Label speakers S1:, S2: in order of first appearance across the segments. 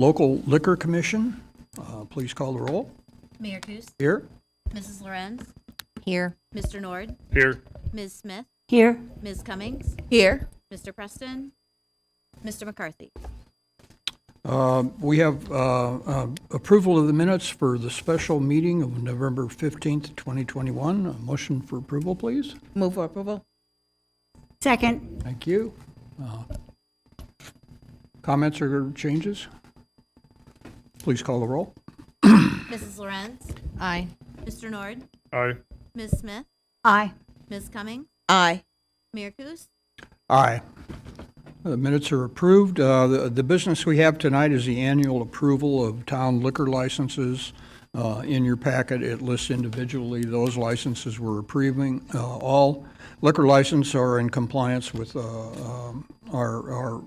S1: Local Liquor Commission, please call the roll.
S2: Mayor Coos,
S1: Here.
S2: Mrs. Lorenz,
S3: Here.
S2: Mr. Nord,
S4: Here.
S2: Ms. Smith,
S3: Here.
S2: Ms. Cummings,
S3: Here.
S2: Mr. Preston, Mr. McCarthy.
S1: We have approval of the minutes for the special meeting of November 15th, 2021. A motion for approval, please.
S3: Move for approval.
S5: Second.
S1: Thank you. Comments or changes? Please call the roll.
S2: Mrs. Lorenz,
S3: Aye.
S2: Mr. Nord,
S4: Aye.
S2: Ms. Smith,
S5: Aye.
S2: Ms. Cummings,
S3: Aye.
S2: Mayor Coos.
S1: Aye. The minutes are approved. The business we have tonight is the annual approval of town liquor licenses. In your packet, it lists individually those licenses we're approving. All liquor licenses are in compliance with our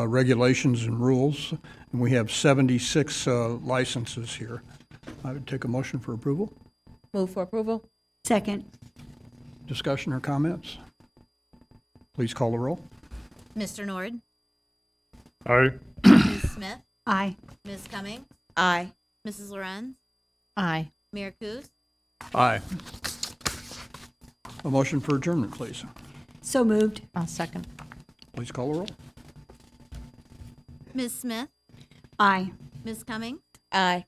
S1: regulations and rules, and we have 76 licenses here. I would take a motion for approval.
S3: Move for approval.
S5: Second.
S1: Discussion or comments? Please call the roll.
S2: Mr. Nord,
S4: Aye.
S2: Ms. Smith,
S5: Aye.
S2: Ms. Cummings,
S3: Aye.
S2: Mrs. Lorenz,
S3: Aye.
S2: Mayor Coos.
S1: Aye. A motion for adjournment, please.
S5: So moved.
S3: I'll second.
S1: Please call the roll.
S2: Ms. Smith,
S5: Aye.
S2: Ms. Cummings,
S3: Aye.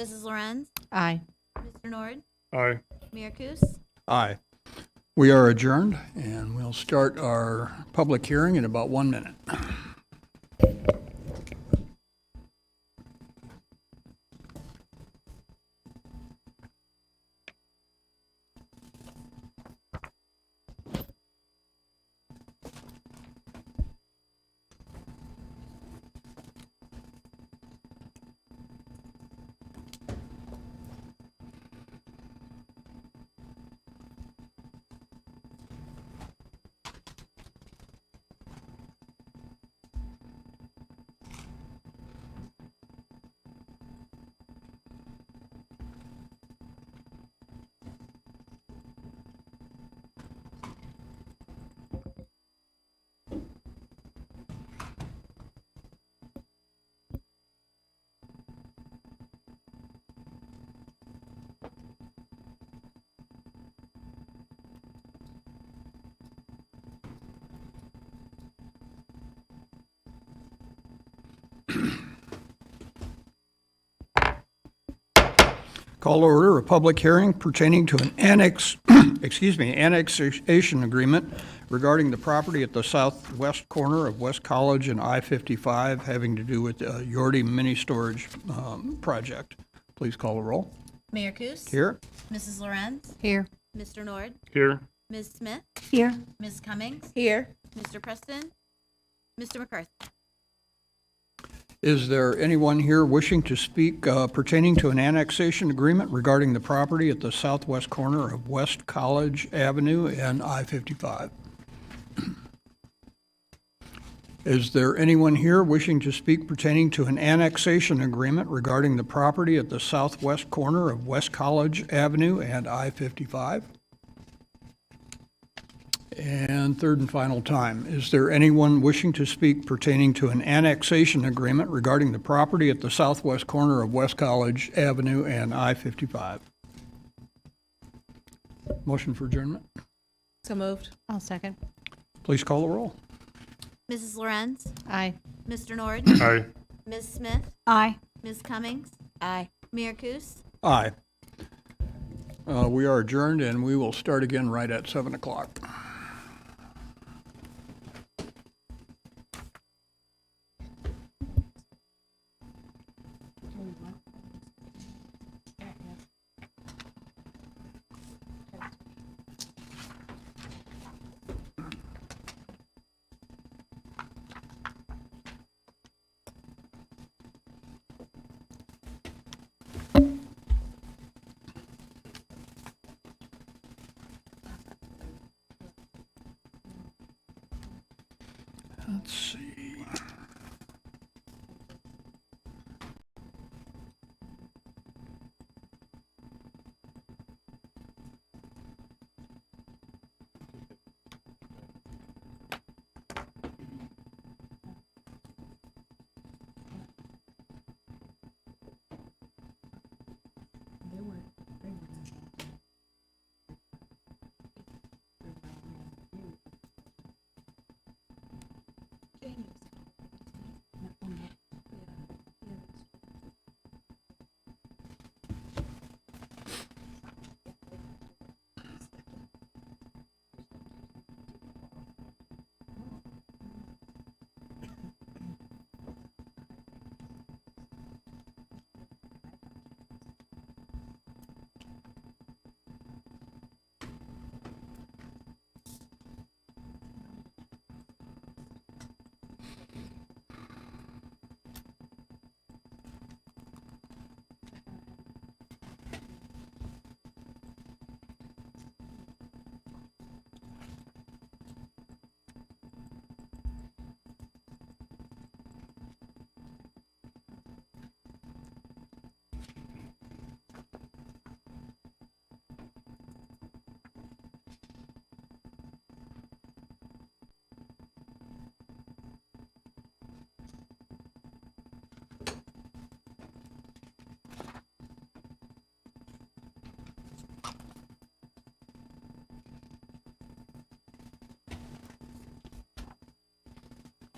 S2: Mrs. Lorenz,
S3: Aye.
S2: Mr. Nord,
S4: Aye.
S2: Mayor Coos.
S1: Aye. We are adjourned, and we'll start our public hearing in about 1 minute. Call to order a public hearing pertaining to an annexation agreement regarding the property at the southwest corner of West College and I-55 having to do with the Yordi mini storage project. Please call the roll.
S2: Mayor Coos.
S1: Here.
S2: Mrs. Lorenz,
S3: Here.
S2: Mr. Nord,
S4: Here.
S2: Ms. Smith,
S5: Here.
S2: Ms. Cummings,
S3: Here.
S2: Mr. Preston, Mr. McCarthy.
S1: Is there anyone here wishing to speak pertaining to an annexation agreement regarding the property at the southwest corner of West College Avenue and I-55? Is there anyone here wishing to speak pertaining to an annexation agreement regarding the property at the southwest corner of West College Avenue and I-55? And third and final time, is there anyone wishing to speak pertaining to an annexation agreement regarding the property at the southwest corner of West College Avenue and I-55? Motion for adjournment.
S3: So moved. I'll second.
S1: Please call the roll.
S2: Mrs. Lorenz,
S3: Aye.
S2: Mr. Nord,
S4: Aye.
S2: Ms. Smith,
S5: Aye.
S2: Ms. Cummings,
S3: Aye.
S2: Mayor Coos.
S1: Aye. We are adjourned, and we will start again right at 7 o'clock. Let's see.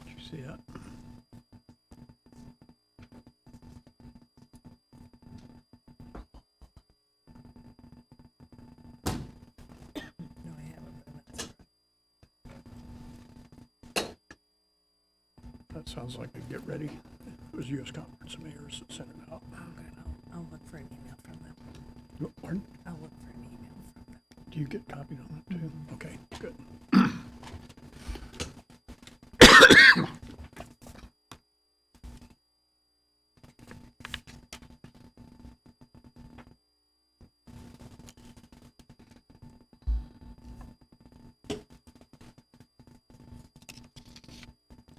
S1: Did you see that?
S3: No, I haven't, but that's
S1: That sounds like a get ready. It was U.S. Conference of Mayors that sent it out.
S3: Oh, good. I'll look for an email from them.
S1: Pardon?
S3: I'll look for an email from them.
S1: Do you get copied on that too? Okay, good.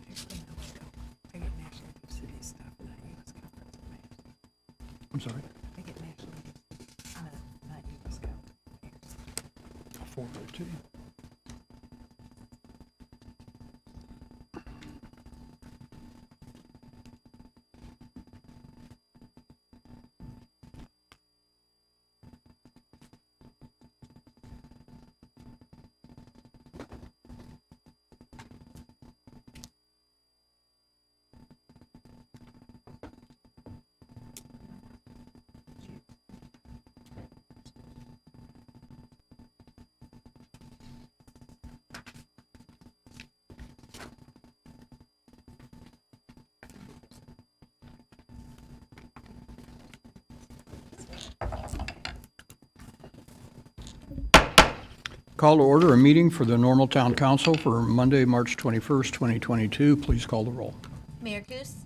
S3: Actually, no, I don't. I get National League City stuff, not U.S. Conference of Mayors.
S1: I'm sorry.
S3: I get National League, not U.S. Conference of Mayors.
S1: I'll forward it to you. Call to order a meeting for the Normal Town Council for Monday, March 21st, 2022. Please call the roll.
S2: Mayor Kus,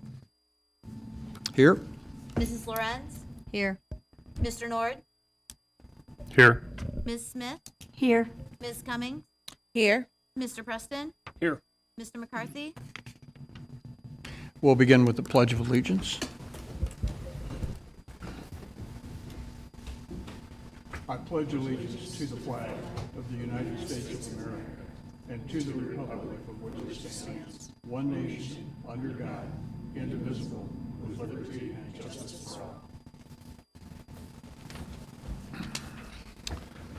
S1: Here?
S2: Mrs. Lorenz,
S3: Here.
S2: Mr. Nord,
S4: Here.
S2: Ms. Smith,
S5: Here.
S2: Ms. Cummings,
S3: Here.
S2: Mr. Preston,
S4: Here.
S2: Mr. McCarthy.
S1: We'll begin with the Pledge of Allegiance. I pledge allegiance to the flag of the United States of America and to the republic for which it stands, one nation, under God, indivisible, with liberty and justice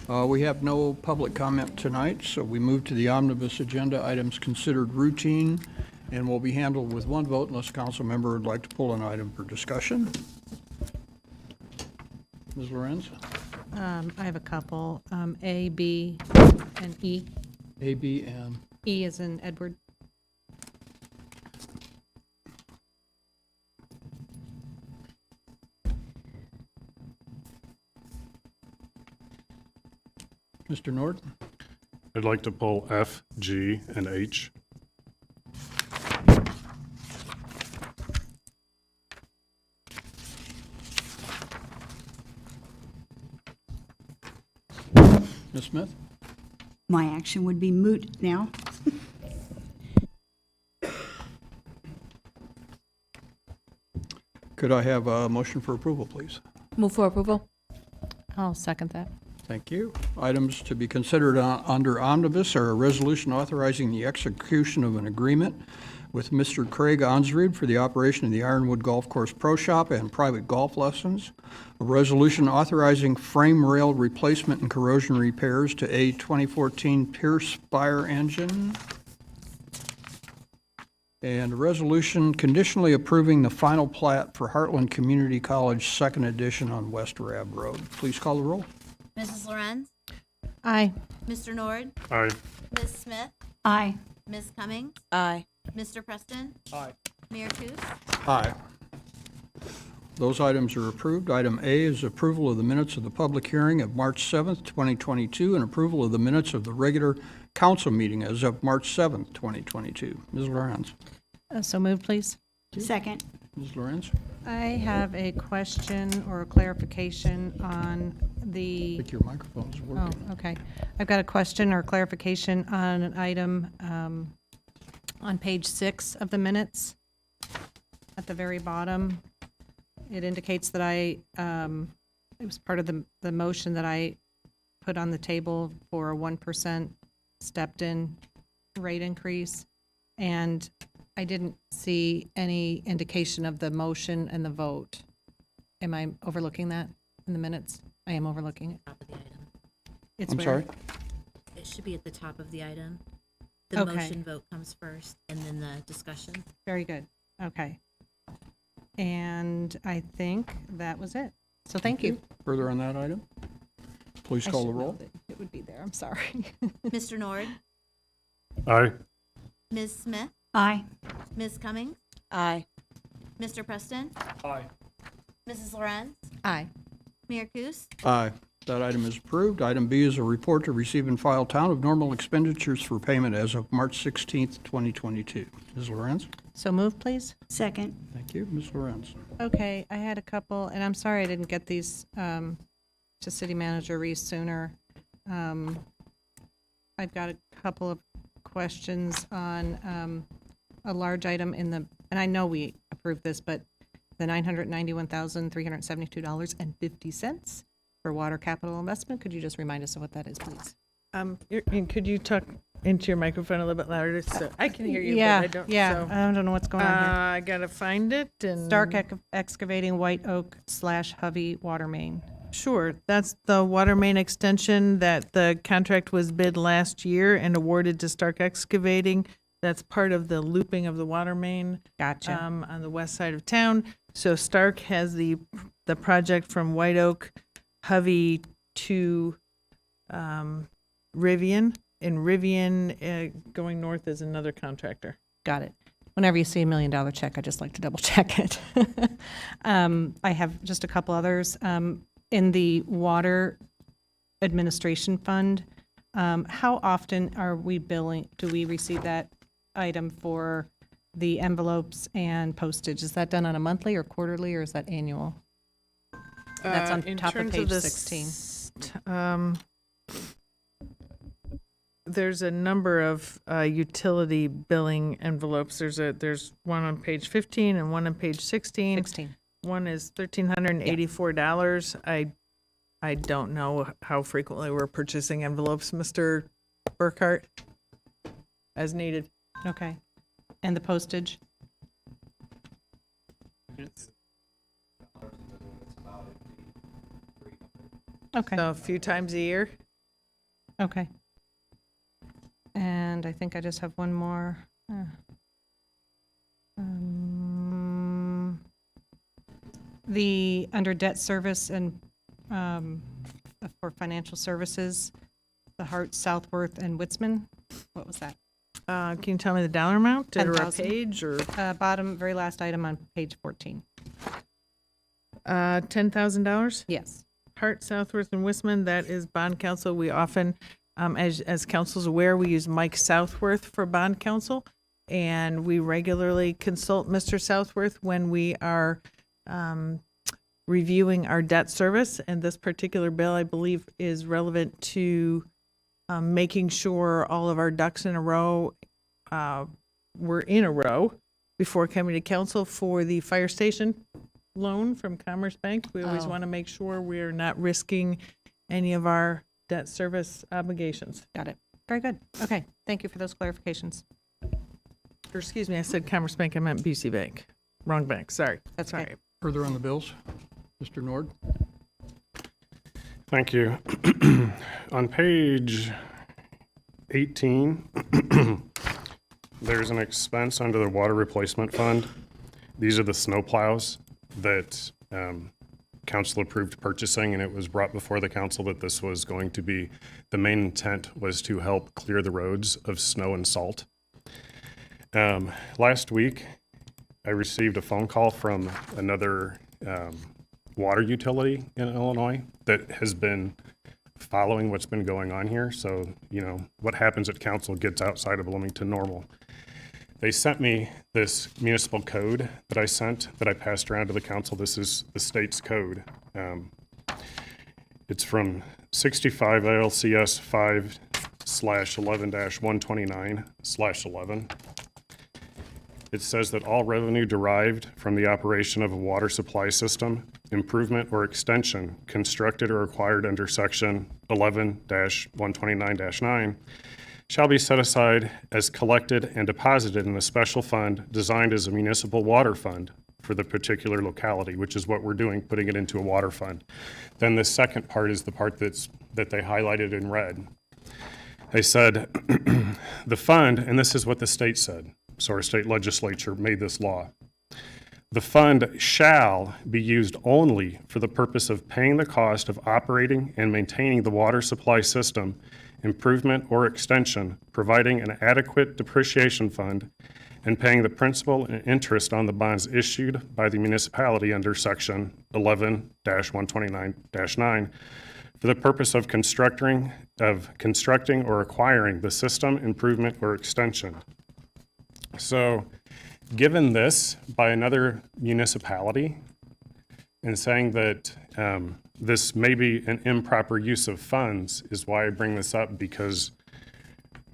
S1: for all. We have no public comment tonight, so we move to the omnibus agenda, items considered routine, and will be handled with one vote unless a council member would like to pull an item for discussion. Ms. Lorenz?
S3: I have a couple, A, B, and E.
S1: A, B, and
S3: E is in Edward.
S1: Mr. Nord?
S4: I'd like to pull F, G, and H.
S1: Ms. Smith?
S5: My action would be moot now.
S1: Could I have a motion for approval, please?
S3: Move for approval. I'll second that.
S1: Thank you. Items to be considered under omnibus are a resolution authorizing the execution of an agreement with Mr. Craig Onsrud for the operation of the Ironwood Golf Course Pro Shop and private golf lessons, a resolution authorizing frame rail replacement and corrosion repairs to a 2014 Pierce fire engine, And a resolution conditionally approving the final plat for Heartland Community College, second edition on West Rab Road. Please call the roll.
S2: Mrs. Lorenz,
S3: Aye.
S2: Mr. Nord,
S4: Aye.
S2: Ms. Smith,
S5: Aye.
S2: Ms. Cummings,
S3: Aye.
S2: Mr. Preston,
S1: Aye.
S2: Mayor Kus.
S1: Aye. Those items are approved. Item A is approval of the minutes of the public hearing of March 7th, 2022, and approval of the minutes of the regular council meeting as of March 7th, 2022. Ms. Lorenz.
S3: So moved, please.
S5: Second.
S1: Ms. Lorenz,
S6: I have a question or a clarification on
S1: I
S6: the,
S1: think your microphone is
S6: oh,
S1: working.
S6: okay. I've got a question or clarification on an item on page 6 of the minutes. At the very bottom, it indicates that it was part of the motion that I put on the table for a 1% stepped-in rate increase. And I didn't see any indication of the motion and the vote. Am I overlooking that in the minutes? I am overlooking it.
S7: Top of the item.
S6: It's
S1: I'm
S6: where?
S1: sorry?
S7: It should be at the top of the item. The
S6: Okay.
S7: motion vote comes first, and then the discussion.
S6: Very good. Okay. And I think that was it. So thank you.
S1: Further on that item? Please
S6: I
S1: call the
S6: should know
S1: roll.
S6: that it would be there. I'm sorry.
S2: Mr. Nord,
S4: Aye.
S2: Ms. Smith,
S5: Aye.
S2: Ms. Cummings,
S3: Aye.
S2: Mr. Preston,
S1: Aye.
S2: Mrs. Lorenz,
S6: Aye.
S2: Mayor Kus.
S1: Aye. That item is approved. Item B is a report to receive and file town of normal expenditures for payment as of March 16th, 2022. Ms. Lorenz?
S6: So move, please.
S5: Second.
S1: Thank you. Ms. Lorenz?
S6: Okay, I had a couple, and I'm sorry I didn't get these to City Manager Reese sooner. I've got a couple of questions on a large item in the, and I know we approved this, but the $991,372.50 for water capital investment. Could you just remind us of what that is, please?
S3: Could you talk into your microphone a little bit louder so I can hear you,
S6: Yeah,
S3: but I don't.
S6: yeah,
S3: so,
S6: I don't know what's going on here.
S3: I gotta find it and.
S6: Stark Excavating White Oak / Hovey Water Main.
S3: Sure, that's the water main extension that the contract was bid last year and awarded to Stark Excavating. That's part of the looping of the water main
S6: Gotcha.
S3: on the west side of town. So Stark has the project from White Oak, Hovey to Rivian. And Rivian going north is another contractor.
S6: Got it. Whenever you see $1 million check, I just like to double check it. I have just a couple others. In the Water Administration Fund, how often are we billing, do we receive that item for the envelopes and postage? Is that done on a monthly or quarterly, or is that annual? That's on
S3: In
S6: top of
S3: terms
S6: page
S3: the
S6: 16.
S3: There's a number of utility billing envelopes. There's one on page 15 and one on page 16.
S6: 16.
S3: One is $1,384. I don't know how frequently we're purchasing envelopes, Mr. Burkhart, as needed.
S6: Okay. And the postage? Okay.
S3: So a few times a year.
S6: Okay. And I think I just have one more. The, under debt service and for financial services, the Hart, Southworth, and Witzman, what was that?
S3: Can you tell me the dollar amount or a
S6: 10,000.
S3: page or
S6: Bottom, very last item on page 14.
S3: $10,000?
S6: Yes.
S3: Hart, Southworth, and Wisman, that is bond counsel. We often, as council's aware, we use Mike Southworth for bond counsel, and we regularly consult Mr. Southworth when we are reviewing our debt service. And this particular bill, I believe, is relevant to making sure all of our ducks in a row were in a row before coming to council for the fire station loan from Commerce Bank. We always
S6: Oh.
S3: want to make sure we're not risking any of our debt service obligations.
S6: Got it. Very good. Okay. Thank you for those clarifications.
S3: Or excuse me, I said Commerce Bank, I meant BC Bank. Wrong bank, sorry.
S6: That's okay.
S3: Sorry.
S1: Further on the bills? Mr. Nord?
S4: Thank you. On page 18, There's an expense under the water replacement fund. These are the snow plows that council approved purchasing, and it was brought before the council that this was going to be, the main intent was to help clear the roads of snow and salt. Last week, I received a phone call from another water utility in Illinois that has been following what's been going on here. So, you know, what happens at council gets outside of Bloomington normal. They sent me this municipal code that I passed around to the council. This is the state's code. It's from 65 ILCS 5/11-129/11. It says that all revenue derived from the operation of a water supply system, improvement or extension constructed or acquired under section 11-129-9 shall be set aside as collected and deposited in a special fund designed as a municipal water fund for the particular locality, which is what we're doing, putting it into a water fund. Then the second part is the part that they highlighted in red. They said, the fund, and this is what the state said, so our state legislature made this law. The fund shall be used only for the purpose of paying the cost of operating and maintaining the water supply system, improvement or extension, providing an adequate depreciation fund, and paying the principal and interest on the bonds issued by the municipality under section 11-129-9 for the purpose of constructing or acquiring the system, improvement, or extension. So, given this by another municipality and saying that this may be an improper use of funds is why I bring this up, because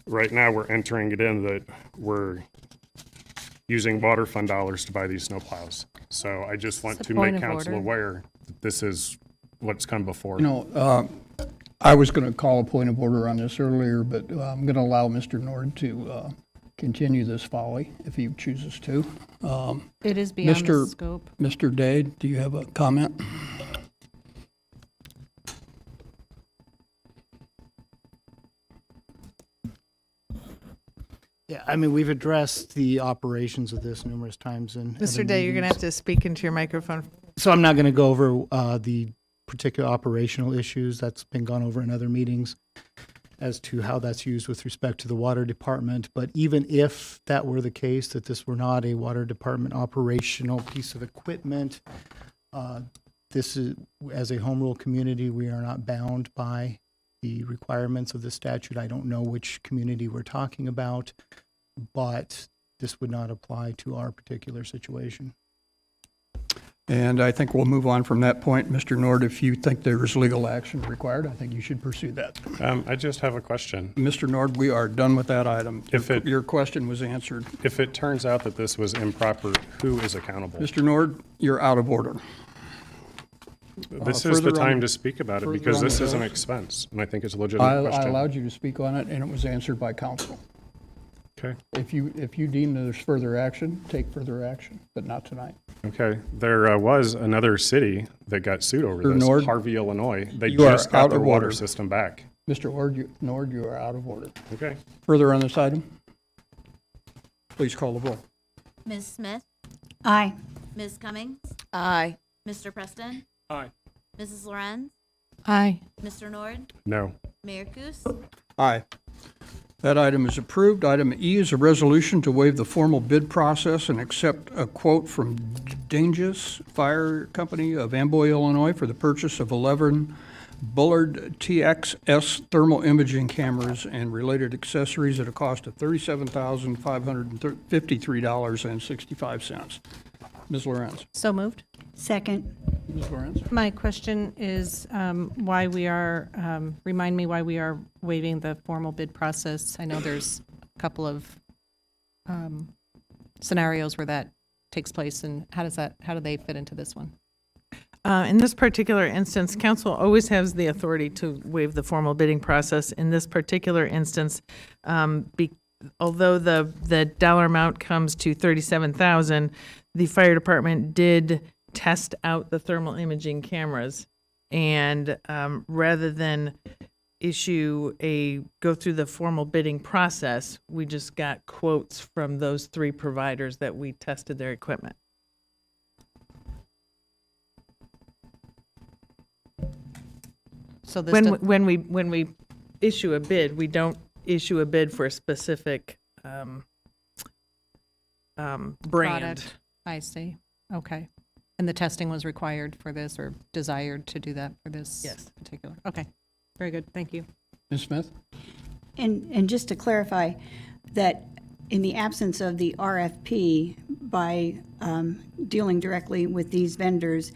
S4: right now we're entering it in that we're using water fund dollars to buy these snowplows. So I just want
S6: It's a
S4: to
S6: point
S4: make
S6: of
S4: council
S6: order.
S4: aware that this is what's come before.
S1: You know, I was going to call a point of order on this earlier, but I'm going to allow Mr. Nord to continue this folly if he chooses to.
S6: It is beyond the
S1: Mr.
S6: scope.
S1: Mr. Day, do you have a comment?
S8: Yeah, I mean, we've addressed the operations of this numerous times in
S3: Mr.
S8: other
S3: Day, you're going to
S8: meetings.
S3: have to speak into your microphone.
S8: So I'm not going to go over the particular operational issues that's been gone over in other meetings as to how that's used with respect to the water department. But even if that were the case, that this were not a water department operational piece of equipment, this is, as a home rule community, we are not bound by the requirements of the statute. I don't know which community we're talking about, but this would not apply to our particular situation.
S1: And I think we'll move on from that point. Mr. Nord, if you think there is legal action required, I think you should pursue that.
S4: I just have a question.
S1: Mr. Nord, we are done with that item.
S4: If it-
S1: Your question was answered.
S4: If it turns out that this was improper, who is accountable?
S1: Mr. Nord, you're out of order.
S4: This is the
S1: further on-
S4: time to speak about it
S1: further
S4: because
S1: on
S4: this
S1: the
S4: is an
S1: bill.
S4: expense, and I think it's a legitimate
S1: I
S4: question.
S1: allowed you to speak on it, and it was answered by council.
S4: Okay.
S1: If you deem there's further action, take further action, but not tonight.
S4: Okay. There was another city that got sued over
S1: Mr.
S4: this,
S1: Nord,
S4: Harvey, Illinois. They
S1: you are
S4: just got
S1: out
S4: their
S1: of
S4: water
S1: order.
S4: system back.
S1: Mr. Nord, you are out of order.
S4: Okay.
S1: Further on this item? Please call the roll.
S2: Ms. Smith,
S5: Aye.
S2: Ms. Cummings,
S9: Aye.
S2: Mr. Preston,
S4: Aye.
S2: Mrs. Lorenz,
S3: Aye.
S2: Mr. Nord,
S4: No.
S2: Mayor Kus.
S1: Aye. That item is approved. Item E is a resolution to waive the formal bid process and accept a quote from Dangus Fire Company of Amboy, Illinois for the purchase of 11 Bullard TXS thermal imaging cameras and related accessories at a cost of $37,553.65. Ms. Lorenz.
S6: So moved.
S5: Second.
S1: Ms. Lorenz?
S6: My question is why we are, remind me why we are waiving the formal bid process. I know there's a couple of scenarios where that takes place, and how do they fit into this one?
S3: In this particular instance, council always has the authority to waive the formal bidding process. In this particular instance, although the dollar amount comes to $37,000, the fire department did test out the thermal imaging cameras, and rather than go through the formal bidding process. We just got quotes from those 3 providers that we tested their equipment.
S6: So this,
S3: When we issue a bid, we don't issue a bid for a specific brand.
S6: product, I see, okay. And the testing was required for this, or desired to do that for this?
S3: Yes.
S6: Particular, okay, very good, thank you.
S1: Ms. Smith?
S5: And just to clarify, that in the absence of the RFP, by dealing directly with these vendors,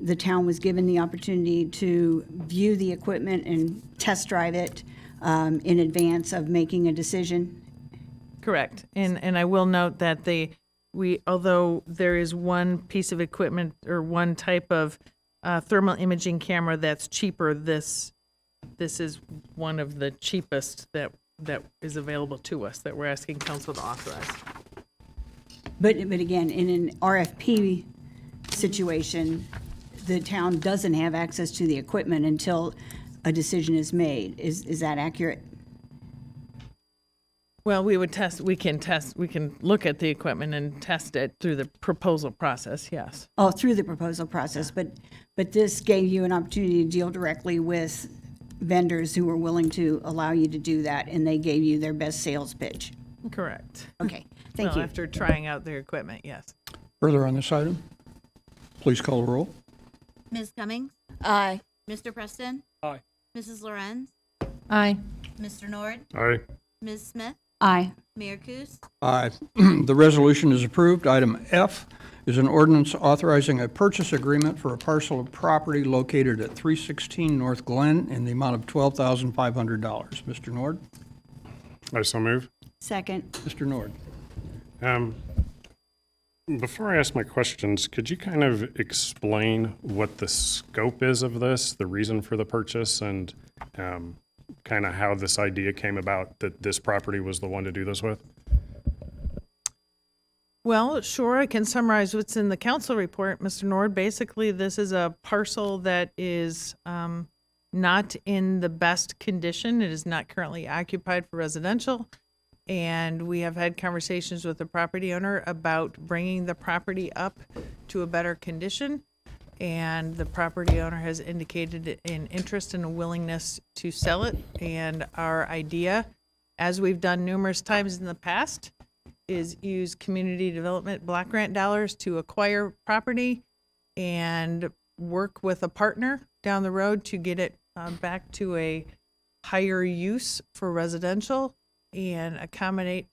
S5: the town was given the opportunity to view the equipment and test drive it in advance of making a decision.
S3: Correct. And I will note that although there is one piece of equipment or one type of thermal imaging camera that's cheaper, this is one of the cheapest that is available to us that we're asking council to authorize.
S5: But again, in an RFP situation, the town doesn't have access to the equipment until a decision is made. Is that accurate?
S3: Well, we can look at the equipment and test it through the proposal process, yes.
S5: Oh, through the proposal process, but this gave you an opportunity to deal directly with vendors who were willing to allow you to do that, and they gave you their best sales pitch.
S3: Correct.
S5: Okay, thank
S3: Well,
S5: you.
S3: after trying out their equipment, yes.
S1: Further on this item? Please call the roll.
S2: Ms. Cummings?
S7: Aye.
S2: Mr. Preston?
S4: Aye.
S2: Mrs. Lorenz?
S6: Aye.
S2: Mr. Nord?
S4: Aye.
S2: Ms. Smith?
S5: Aye.
S2: Mayor Kus?
S1: Aye. The resolution is approved. Item F is an ordinance authorizing a purchase agreement for a parcel of property located at 316 North Glen in the amount of $12,500. Mr. Nord?
S4: I so move.
S5: Second.
S1: Mr. Nord?
S4: Before I ask my questions, could you kind of explain what the scope is of this, the reason for the purchase, and kind of how this idea came about that this property was the one to do this with?
S3: Well, sure, I can summarize what's in the council report, Mr. Nord. Basically, this is a parcel that is not in the best condition. It is not currently occupied for residential. And we have had conversations with the property owner about bringing the property up to a better condition. And the property owner has indicated an interest and a willingness to sell it. And our idea, as we've done numerous times in the past, is use community development block grant dollars to acquire property and work with a partner down the road to get it back to a higher use for residential and accommodate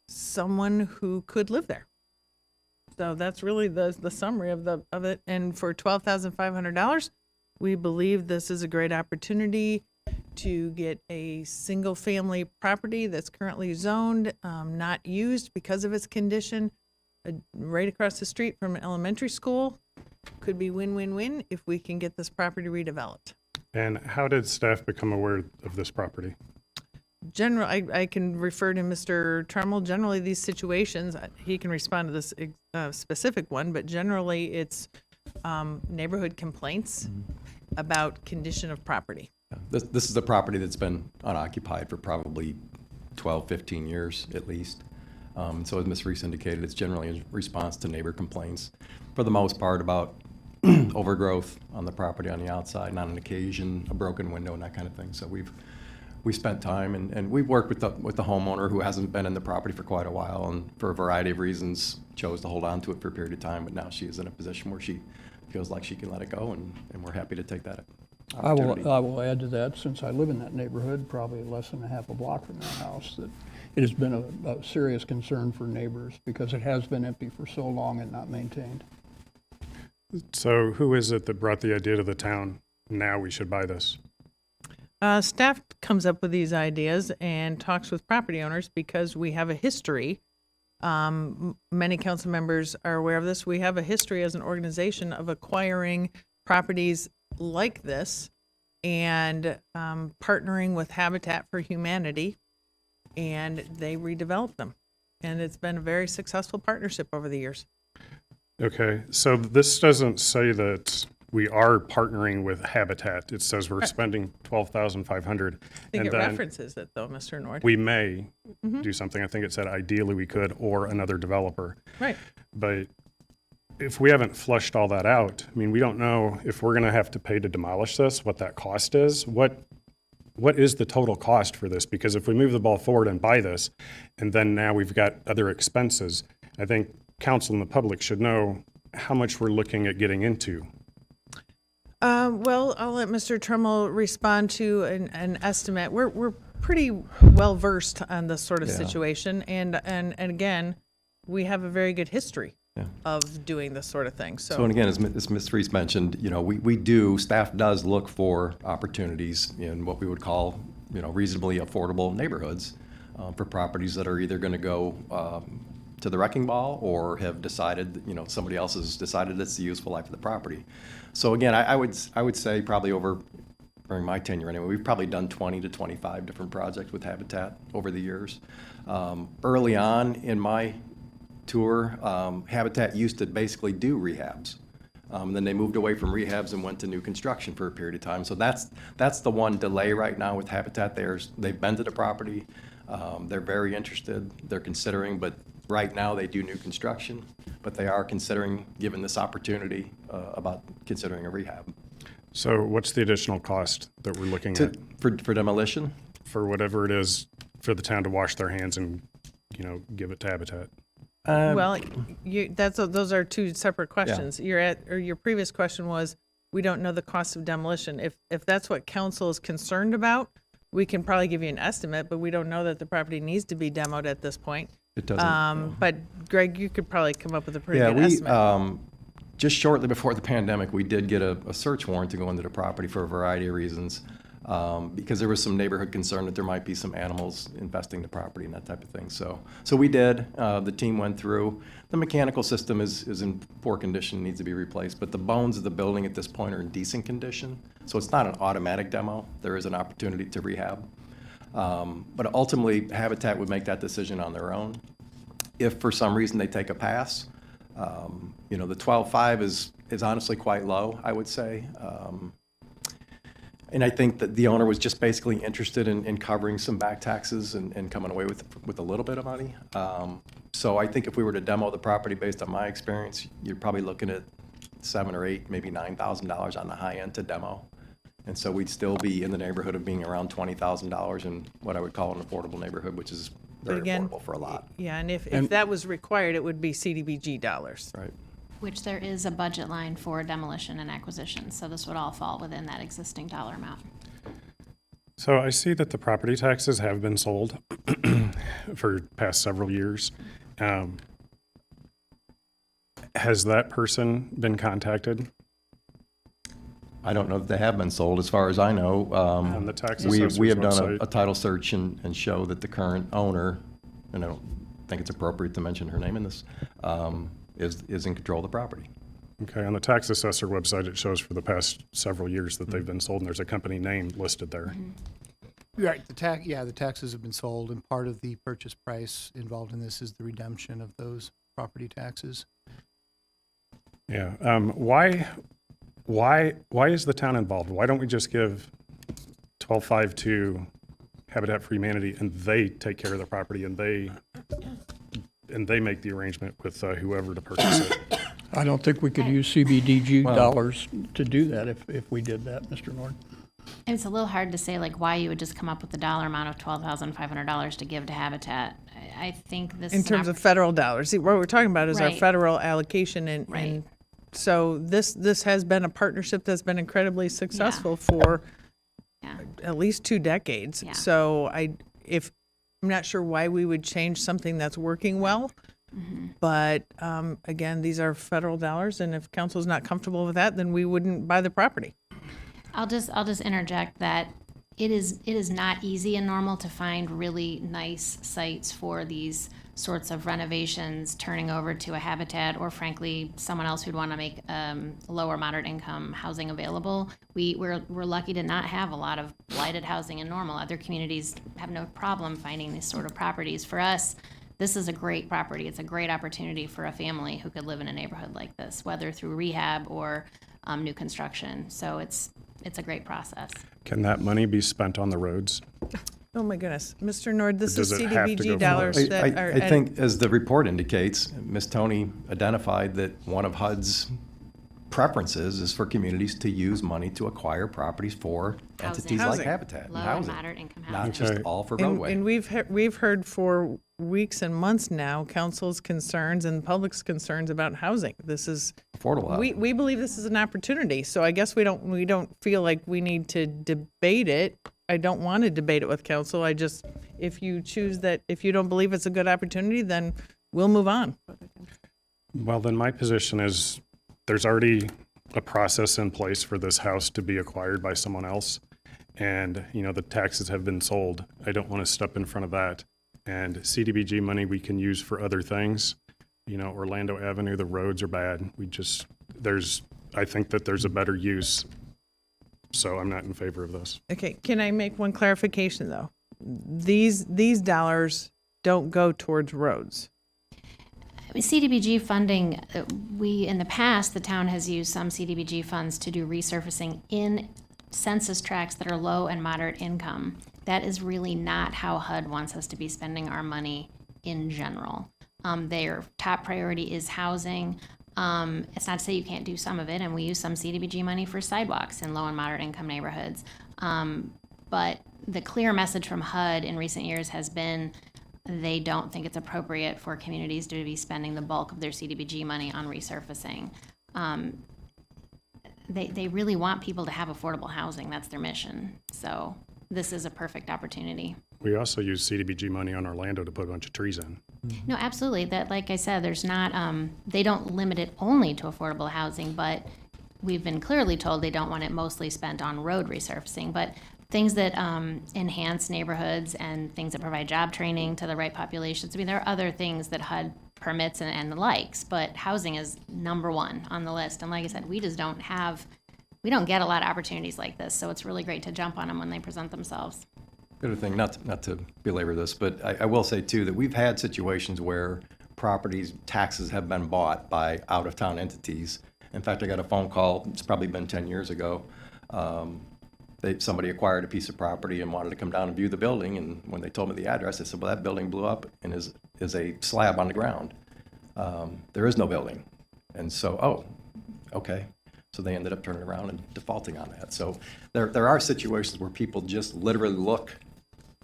S3: someone who could live there. So that's really the summary of it. And for $12,500, we believe this is a great opportunity to get a single-family property that's currently zoned, not used because of its condition, right across the street from an elementary school. Could be win-win-win if we can get this property redeveloped.
S4: And how did staff become aware of this property?
S3: I can refer to Mr. Trumbull. Generally, these situations, he can respond to this specific one, but generally it's neighborhood complaints about condition of property.
S9: This is a property that's been unoccupied for probably 12, 15 years at least. So as Ms. Reese indicated, it's generally in response to neighbor complaints, for the most part about overgrowth on the property on the outside, and on an occasion, a broken window and that kind of thing. So we spent time and we've worked with the homeowner who hasn't been in the property for quite a while, and for a variety of reasons chose to hold on to it for a period of time, but now she is in a position where she feels like she can let it go, and we're happy to take that opportunity.
S1: I will add to that, since I live in that neighborhood, probably less than a half a block from that house, that it has been a serious concern for neighbors because it has been empty for so long and not maintained.
S4: So who is it that brought the idea to the town, now we should buy this?
S3: Staff comes up with these ideas and talks with property owners because we have a history. Many council members are aware of this. We have a history as an organization of acquiring properties like this and partnering with Habitat for Humanity, and they redevelop them. And it's been a very successful partnership over the years.
S4: Okay, so this doesn't say that we are partnering with Habitat. It says we're spending $12,500.
S3: I think
S4: And
S3: it
S4: then
S3: references it though, Mr. Nord.
S4: we may do something. I think it said ideally we could, or another developer.
S3: Right.
S4: But if we haven't flushed all that out, I mean, we don't know if we're going to have to pay to demolish this, what that cost is. What is the total cost for this? Because if we move the ball forward and buy this, and then now we've got other expenses, I think council and the public should know how much we're looking at getting into.
S3: Well, I'll let Mr. Trummel respond to an estimate. We're pretty well versed on this sort of
S9: Yeah.
S3: situation, and again, we have a very good history
S9: Yeah.
S3: of doing this sort of thing.
S9: So, and again, as Ms. Reese mentioned, staff does look for opportunities in what we would call, reasonably affordable neighborhoods for properties that are either going to go to the wrecking ball or have decided, somebody else has decided it's the useful life of the property. So again, I would say probably during my tenure anyway, we've probably done 20 to 25 different projects with Habitat over the years. Early on in my tour, Habitat used to basically do rehabs. Then they moved away from rehabs and went to new construction for a period of time. So that's the one delay right now with Habitat. They've been to the property. They're very interested. They're considering, but right now they do new construction. But they are considering, given this opportunity, about considering a rehab.
S4: So what's the additional cost that we're looking at
S9: For demolition?
S4: for whatever it is for the town to wash their hands and, give it to Habitat?
S3: Well, those are two separate questions. Your previous question was, we don't know the cost of demolition. If that's what council is concerned about, we can probably give you an estimate, but we don't know that the property needs to be demoed at this point.
S9: It doesn't.
S3: But Greg, you could probably come up with a pretty
S9: Yeah,
S3: good estimate.
S9: just shortly before the pandemic, we did get a search warrant to go into the property for a variety of reasons. Because there was some neighborhood concern that there might be some animals infesting the property and that type of thing. So we did. The team went through. The mechanical system is in poor condition, needs to be replaced. But the bones of the building at this point are in decent condition. So it's not an automatic demo. There is an opportunity to rehab. But ultimately, Habitat would make that decision on their own. If for some reason they take a pass, the 12.5 is honestly quite low, I would say. And I think that the owner was just basically interested in covering some back taxes and coming away with a little bit of money. So I think if we were to demo the property based on my experience, you're probably looking at $7,000 or $8,000, maybe $9,000 on the high end to demo. And so we'd still be in the neighborhood of being around $20,000 in what I would call an affordable neighborhood, which is very
S3: again,
S9: affordable for a lot.
S3: Yeah, and if that was required, it would be CDBG dollars.
S9: Right.
S10: Which there is a budget line for demolition and acquisition, so this would all fall within that existing dollar amount.
S4: So I see that the property taxes have been sold for past several years. Has that person been contacted?
S9: I don't know that they have been sold, as far as I know.
S4: On the tax
S9: We
S4: assessor's
S9: have done
S4: website.
S9: a title search and show that the current owner, and I don't think it's appropriate to mention her name in this, is in control of the property.
S4: Okay, on the tax assessor website, it shows for the past several years that they've been sold, and there's a company name listed there.
S8: Right, the taxes have been sold, and part of the purchase price involved in this is the redemption of those property taxes.
S4: Yeah, why is the town involved? Why don't we just give 12.5 to Habitat for Humanity and they take care of the property and they make the arrangement with whoever to purchase it?
S1: I don't think we could use CBDG dollars to do that if we did that, Mr. Nord.
S10: It's a little hard to say why you would just come up with the dollar amount of $12,500 to give to Habitat. I think this
S3: In
S10: is an
S3: terms of federal dollars. See, what we're talking about is our
S10: Right.
S3: federal allocation, and
S10: Right.
S3: so this has been a partnership that's been incredibly successful for
S10: Yeah.
S3: at least 2 decades.
S10: Yeah.
S3: So I'm not sure why we would change something that's working well. But again, these are federal dollars, and if council's not comfortable with that, then we wouldn't buy the property.
S10: I'll just interject that it is not easy and normal to find really nice sites for these sorts of renovations, turning over to a Habitat or frankly someone else who'd want to make lower moderate income housing available. We're lucky to not have a lot of blighted housing in Normal. Other communities have no problem finding these sort of properties. For us, this is a great property. It's a great opportunity for a family who could live in a neighborhood like this, whether through rehab or new construction. So it's a great process.
S4: Can that money be spent on the roads?
S3: Oh, my goodness. Mr. Nord, this
S4: Does
S3: is
S4: it have to go
S3: CDBG
S4: for
S3: dollars
S4: those?
S3: that are.
S9: I think, as the report indicates, Ms. Tony identified that one of HUD's preferences is for communities to use money to acquire properties for entities like
S3: Housing.
S9: Habitat and
S10: Low and
S9: housing.
S10: moderate income
S9: Not
S10: housing.
S9: just
S4: Okay.
S9: all for
S3: And
S9: roadway.
S3: we've heard for weeks and months now, council's concerns and public's concerns about housing. This is,
S9: Affordable housing.
S3: we believe this is an opportunity. So I guess we don't feel like we need to debate it. I don't want to debate it with council. I just, if you choose that, if you don't believe it's a good opportunity, then we'll move on.
S4: Well, then my position is there's already a process in place for this house to be acquired by someone else. And, the taxes have been sold. I don't want to step in front of that. And CDBG money we can use for other things. Orlando Avenue, the roads are bad. I think that there's a better use. So I'm not in favor of this.
S3: Okay, can I make one clarification though? These dollars don't go towards roads.
S10: CDBG funding, in the past, the town has used some CDBG funds to do resurfacing in census tracts that are low and moderate income. That is really not how HUD wants us to be spending our money in general. Their top priority is housing. It's not to say you can't do some of it, and we use some CDBG money for sidewalks in low and moderate income neighborhoods. But the clear message from HUD in recent years has been they don't think it's appropriate for communities to be spending the bulk of their CDBG money on resurfacing. They really want people to have affordable housing. That's their mission. So this is a perfect opportunity.
S4: We also use CDBG money on Orlando to put a bunch of trees in.
S10: No, absolutely. That, like I said, there's not, they don't limit it only to affordable housing, but we've been clearly told they don't want it mostly spent on road resurfacing. But things that enhance neighborhoods and things that provide job training to the right populations. I mean, there are other things that HUD permits and likes, but housing is number one on the list. And like I said, we don't get a lot of opportunities like this, so it's really great to jump on them when they present themselves.
S9: The other thing, not to belabor this, but I will say too that we've had situations where properties, taxes have been bought by out-of-town entities. In fact, I got a phone call, it's probably been 10 years ago. Somebody acquired a piece of property and wanted to come down and view the building, and when they told me the address, I said, well, that building blew up and is a slab on the ground. There is no building. And so, okay. So they ended up turning around and defaulting on that. So there are situations where people just literally look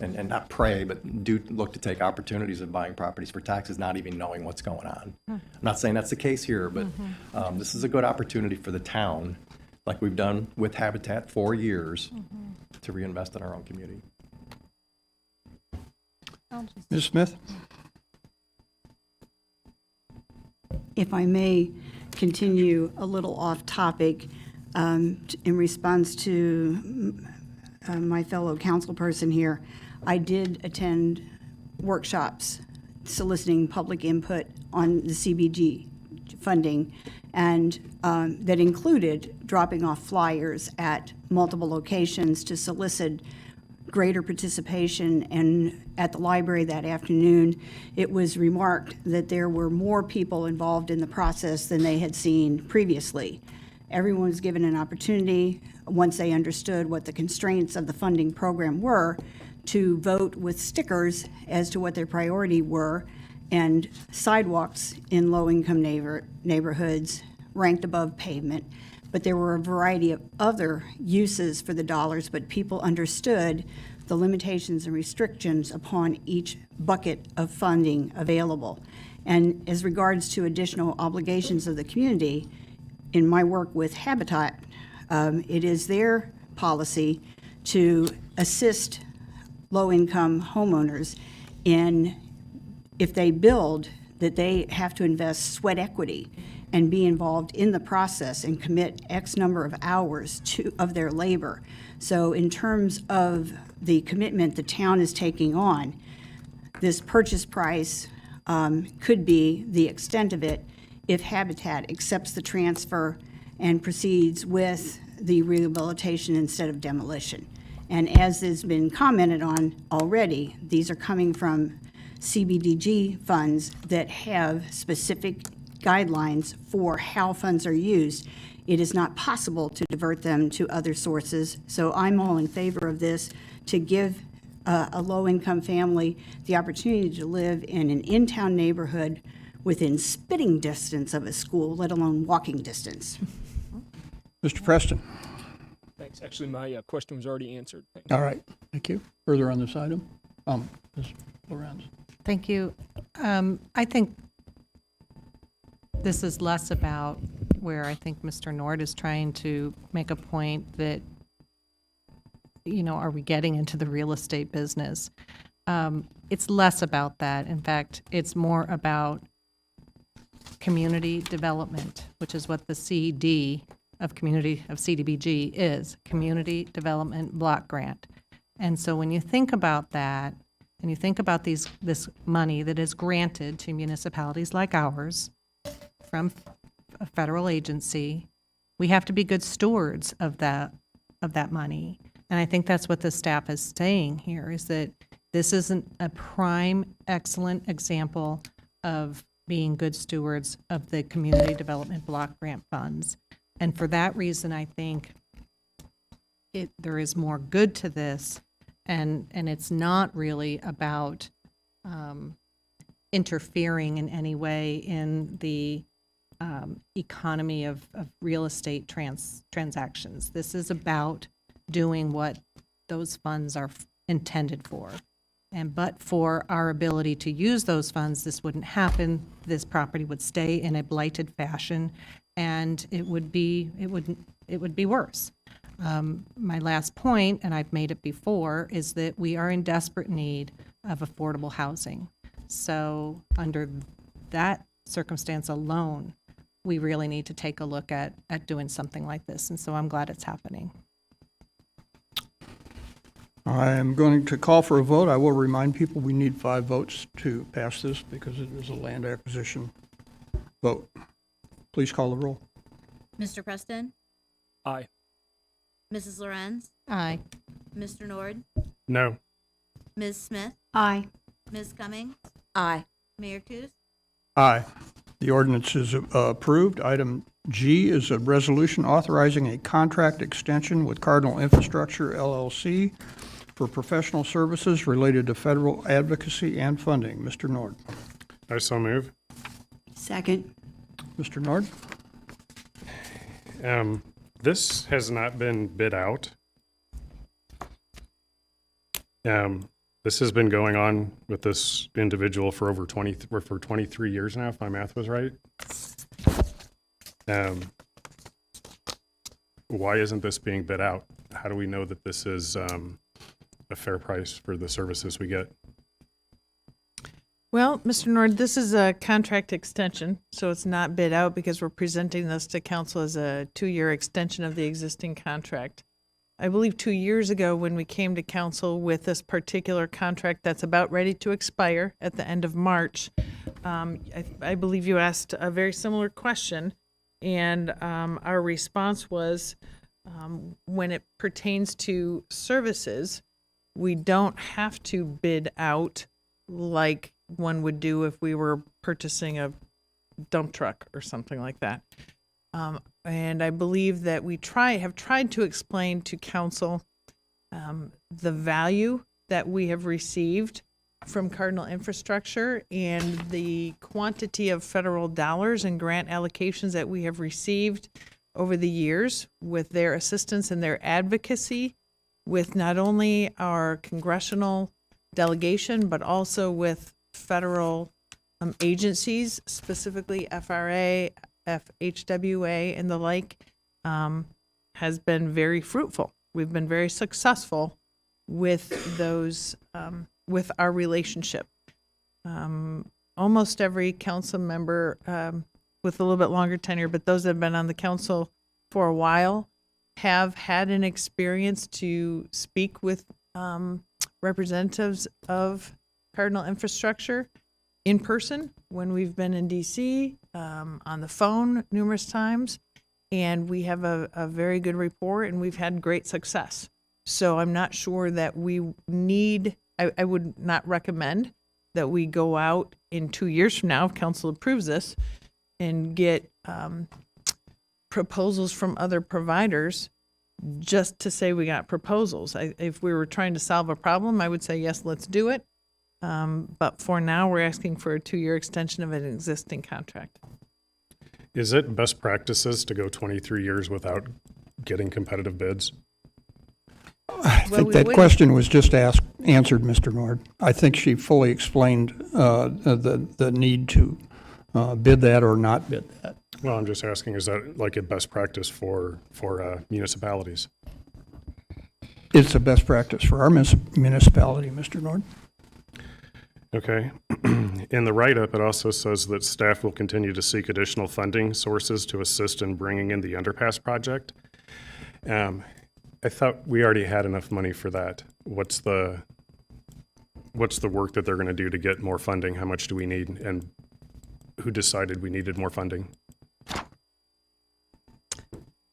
S9: and not pray, but do look to take opportunities of buying properties for taxes, not even knowing what's going on. I'm not saying that's the case here, but this is a good opportunity for the town, like we've done with Habitat for years, to reinvest in our own community.
S1: Ms. Smith?
S5: If I may continue a little off topic, in response to my fellow councilperson here, I did attend workshops soliciting public input on the CBG funding, and that included dropping off flyers at multiple locations to solicit greater participation. And at the library that afternoon, it was remarked that there were more people involved in the process than they had seen previously. Everyone was given an opportunity, once they understood what the constraints of the funding program were, to vote with stickers as to what their priority were, and sidewalks in low-income neighborhoods ranked above pavement. But there were a variety of other uses for the dollars, but people understood the limitations and restrictions upon each bucket of funding available. And as regards to additional obligations of the community, in my work with Habitat, it is their policy to assist low-income homeowners in, if they build, that they have to invest sweat equity and be involved in the process and commit X number of hours of their labor. So in terms of the commitment the town is taking on, this purchase price could be the extent of it if Habitat accepts the transfer and proceeds with the rehabilitation instead of demolition. And as has been commented on already, these are coming from CBDG funds that have specific guidelines for how funds are used. It is not possible to divert them to other sources. So I'm all in favor of this, to give a low-income family the opportunity to live in an in-town neighborhood within spitting distance of a school, let alone walking distance.
S1: Mr. Preston?
S11: Thanks. Actually, my question was already answered. Thanks.
S1: All right, thank you. Further on this item? Ms. Lorenz?
S6: Thank you. I think this is less about where I think Mr. Nord is trying to make a point that, are we getting into the real estate business? It's less about that. In fact, it's more about community development, which is what the CD of CDBG is, Community Development Block Grant. And so when you think about that, and you think about this money that is granted to municipalities like ours from a federal agency, we have to be good stewards of that money. And I think that's what the staff is saying here, is that this isn't a prime, excellent example of being good stewards of the Community Development Block Grant funds. And for that reason, I think there is more good to this, and it's not really about interfering in any way in the economy of real estate transactions. This is about doing what those funds are intended for. But for our ability to use those funds, this wouldn't happen. This property would stay in a blighted fashion, and it would be worse. My last point, and I've made it before, is that we are in desperate need of affordable housing. So under that circumstance alone, we really need to take a look at doing something like this. And so I'm glad it's happening.
S1: I am going to call for a vote. I will remind people we need 5 votes to pass this because it is a land acquisition vote. Please call the roll.
S2: Mr. Preston?
S11: Aye.
S2: Mrs. Lorenz?
S6: Aye.
S2: Mr. Nord?
S4: No.
S2: Ms. Smith?
S5: Aye.
S2: Ms. Cummings?
S7: Aye.
S2: Mayor Kus?
S1: Aye. The ordinance is approved. Item G is a resolution authorizing a contract extension with Cardinal Infrastructure, LLC, for professional services related to federal advocacy and funding. Mr. Nord.
S4: I so move.
S5: Second.
S1: Mr. Nord?
S4: This has not been bid out. This has been going on with this individual for over 23 years now, if my math was right. Why isn't this being bid out? How do we know that this is a fair price for the services we get?
S3: Well, Mr. Nord, this is a contract extension, so it's not bid out because we're presenting this to council as a 2-year extension of the existing contract. I believe 2 years ago when we came to council with this particular contract that's about ready to expire at the end of March, I believe you asked a very similar question, and our response was, when it pertains to services, we don't have to bid out like one would do if we were purchasing a dump truck or something like that. And I believe that we have tried to explain to council the value that we have received from Cardinal Infrastructure and the quantity of federal dollars and grant allocations that we have received over the years with their assistance and their advocacy with not only our congressional delegation, but also with federal agencies, specifically FRA, FHWA, and the like, has been very fruitful. We've been very successful with those, with our relationship. Almost every council member with a little bit longer tenure, but those that have been on the council for a while have had an experience to speak with representatives of Cardinal Infrastructure in person when we've been in DC, on the phone numerous times, and we have a very good rapport and we've had great success. So I'm not sure that we need, I would not recommend that we go out in 2 years from now, if council approves this, and get proposals from other providers just to say we got proposals. If we were trying to solve a problem, I would say, yes, let's do it. But for now, we're asking for a 2-year extension of an existing contract.
S4: Is it best practices to go 23 years without getting competitive bids?
S1: I think
S3: we
S1: that
S3: wouldn't-
S1: question was just answered, Mr. Nord. I think she fully explained the need to bid that or not bid that.
S4: Well, I'm just asking, is that like a best practice for municipalities?
S1: It's a best practice for our municipality, Mr. Nord.
S4: Okay. In the write-up, it also says that staff will continue to seek additional funding sources to assist in bringing in the underpass project. I thought we already had enough money for that. What's the work that they're going to do to get more funding? How much do we need? And who decided we needed more funding?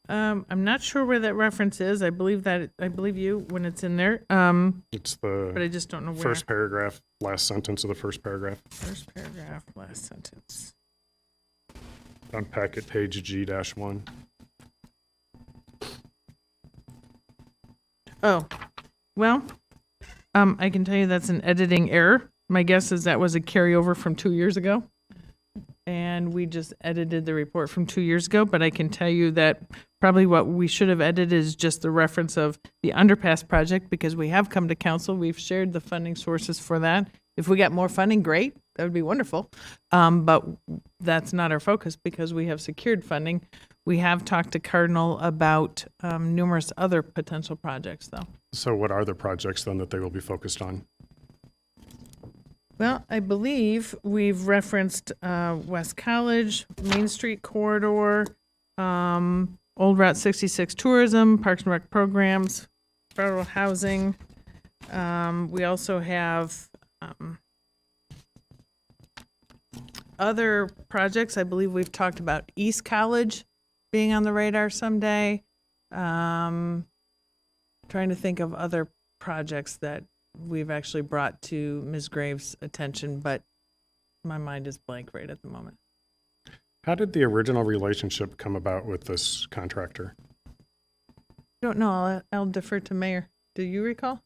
S3: I'm not sure where that reference is. I believe you when it's in there.
S4: It's
S3: But I
S4: the
S3: just don't know where.
S4: first paragraph, last sentence of the first paragraph
S3: First paragraph, last sentence.
S4: on packet page G-1.
S3: Oh, well, I can tell you that's an editing error. My guess is that was a carryover from 2 years ago. And we just edited the report from 2 years ago, but I can tell you that probably what we should have edited is just the reference of the underpass project, because we have come to council. We've shared the funding sources for that. If we got more funding, great. That would be wonderful. But that's not our focus because we have secured funding. We have talked to Cardinal about numerous other potential projects, though.
S4: So what are the projects then that they will be focused on?
S3: Well, I believe we've referenced West College, Main Street Corridor, Old Route 66 Tourism, Parks and Rec Programs, Federal Housing. We also have other projects. I believe we've talked about East College being on the radar someday. Trying to think of other projects that we've actually brought to Ms. Graves' attention, but my mind is blank right at the moment.
S4: How did the original relationship come about with this contractor?
S3: Don't know. I'll defer to Mayor. Do you recall?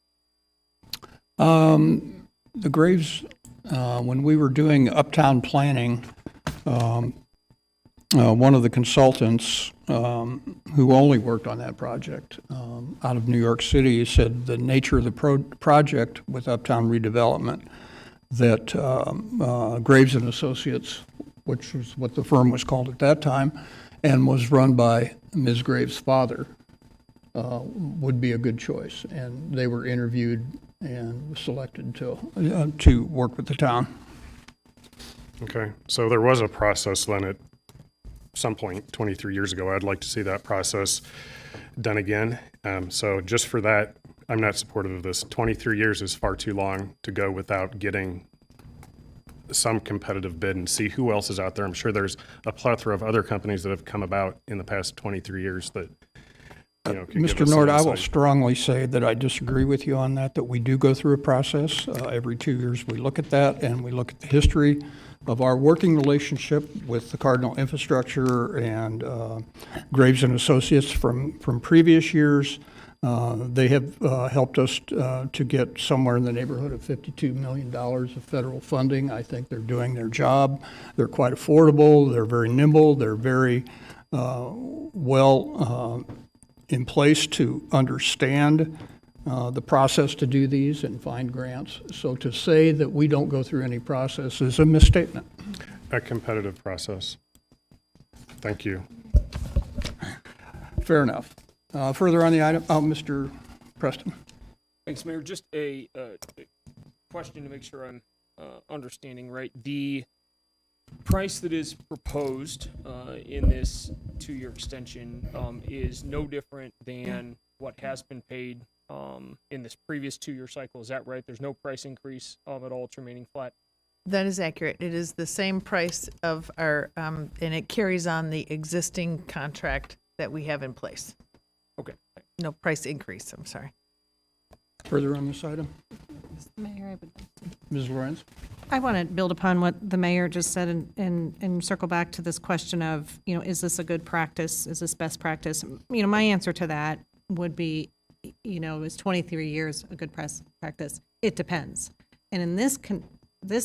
S1: The Graves, when we were doing uptown planning, one of the consultants who only worked on that project out of New York City said the nature of the project with uptown redevelopment, that Graves and Associates, which was what the firm was called at that time, and was run by Ms. Graves' father, would be a good choice. And they were interviewed and selected to work with the town.
S4: Okay, so there was a process then at some point 23 years ago. I'd like to see that process done again. So just for that, I'm not supportive of this. 23 years is far too long to go without getting some competitive bid and see who else is out there. I'm sure there's a plethora of other companies that have come about in the past 23 years that, you know, could give
S1: Mr.
S4: us some
S1: Nord, I will
S4: insight.
S1: strongly say that I disagree with you on that we do go through a process. Every 2 years, we look at that, and we look at the history of our working relationship with the Cardinal Infrastructure and Graves and Associates from previous years. They have helped us to get somewhere in the neighborhood of $52 million of federal funding. I think they're doing their job. They're quite affordable. They're very nimble. They're very well in place to understand the process to do these and find grants. So to say that we don't go through any process is a misstatement.
S4: A competitive process. Thank you.
S1: Fair enough. Further on the item, Mr. Preston.
S11: Thanks, Mayor. Just a question to make sure I'm understanding right. The price that is proposed in this 2-year extension is no different than what has been paid in this previous 2-year cycle. Is that right? There's no price increase at all. It's remaining flat.
S3: That is accurate. It is the same price of our, and it carries on the existing contract that we have in place.
S11: Okay.
S3: No price increase, I'm sorry.
S1: Further on this item?
S6: Mayor, I would
S1: Ms. Lorenz?
S6: I want to build upon what the mayor just said and circle back to this question of, is this a good practice? Is this best practice? My answer to that would be, is 23 years a good practice? It depends. And in this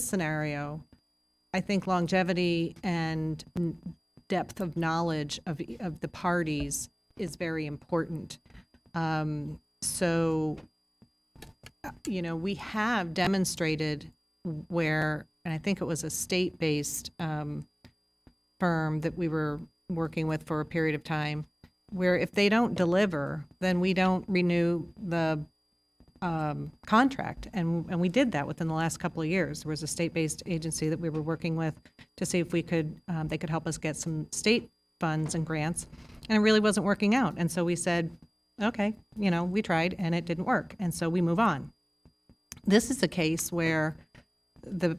S6: scenario, I think longevity and depth of knowledge of the parties is very important. We have demonstrated where, and I think it was a state-based firm that we were working with for a period of time, where if they don't deliver, then we don't renew the contract. And we did that within the last couple of years. There was a state-based agency that we were working with to see if they could help us get some state funds and grants, and it really wasn't working out. And so we said, okay, we tried and it didn't work. And so we move on. This is a case where the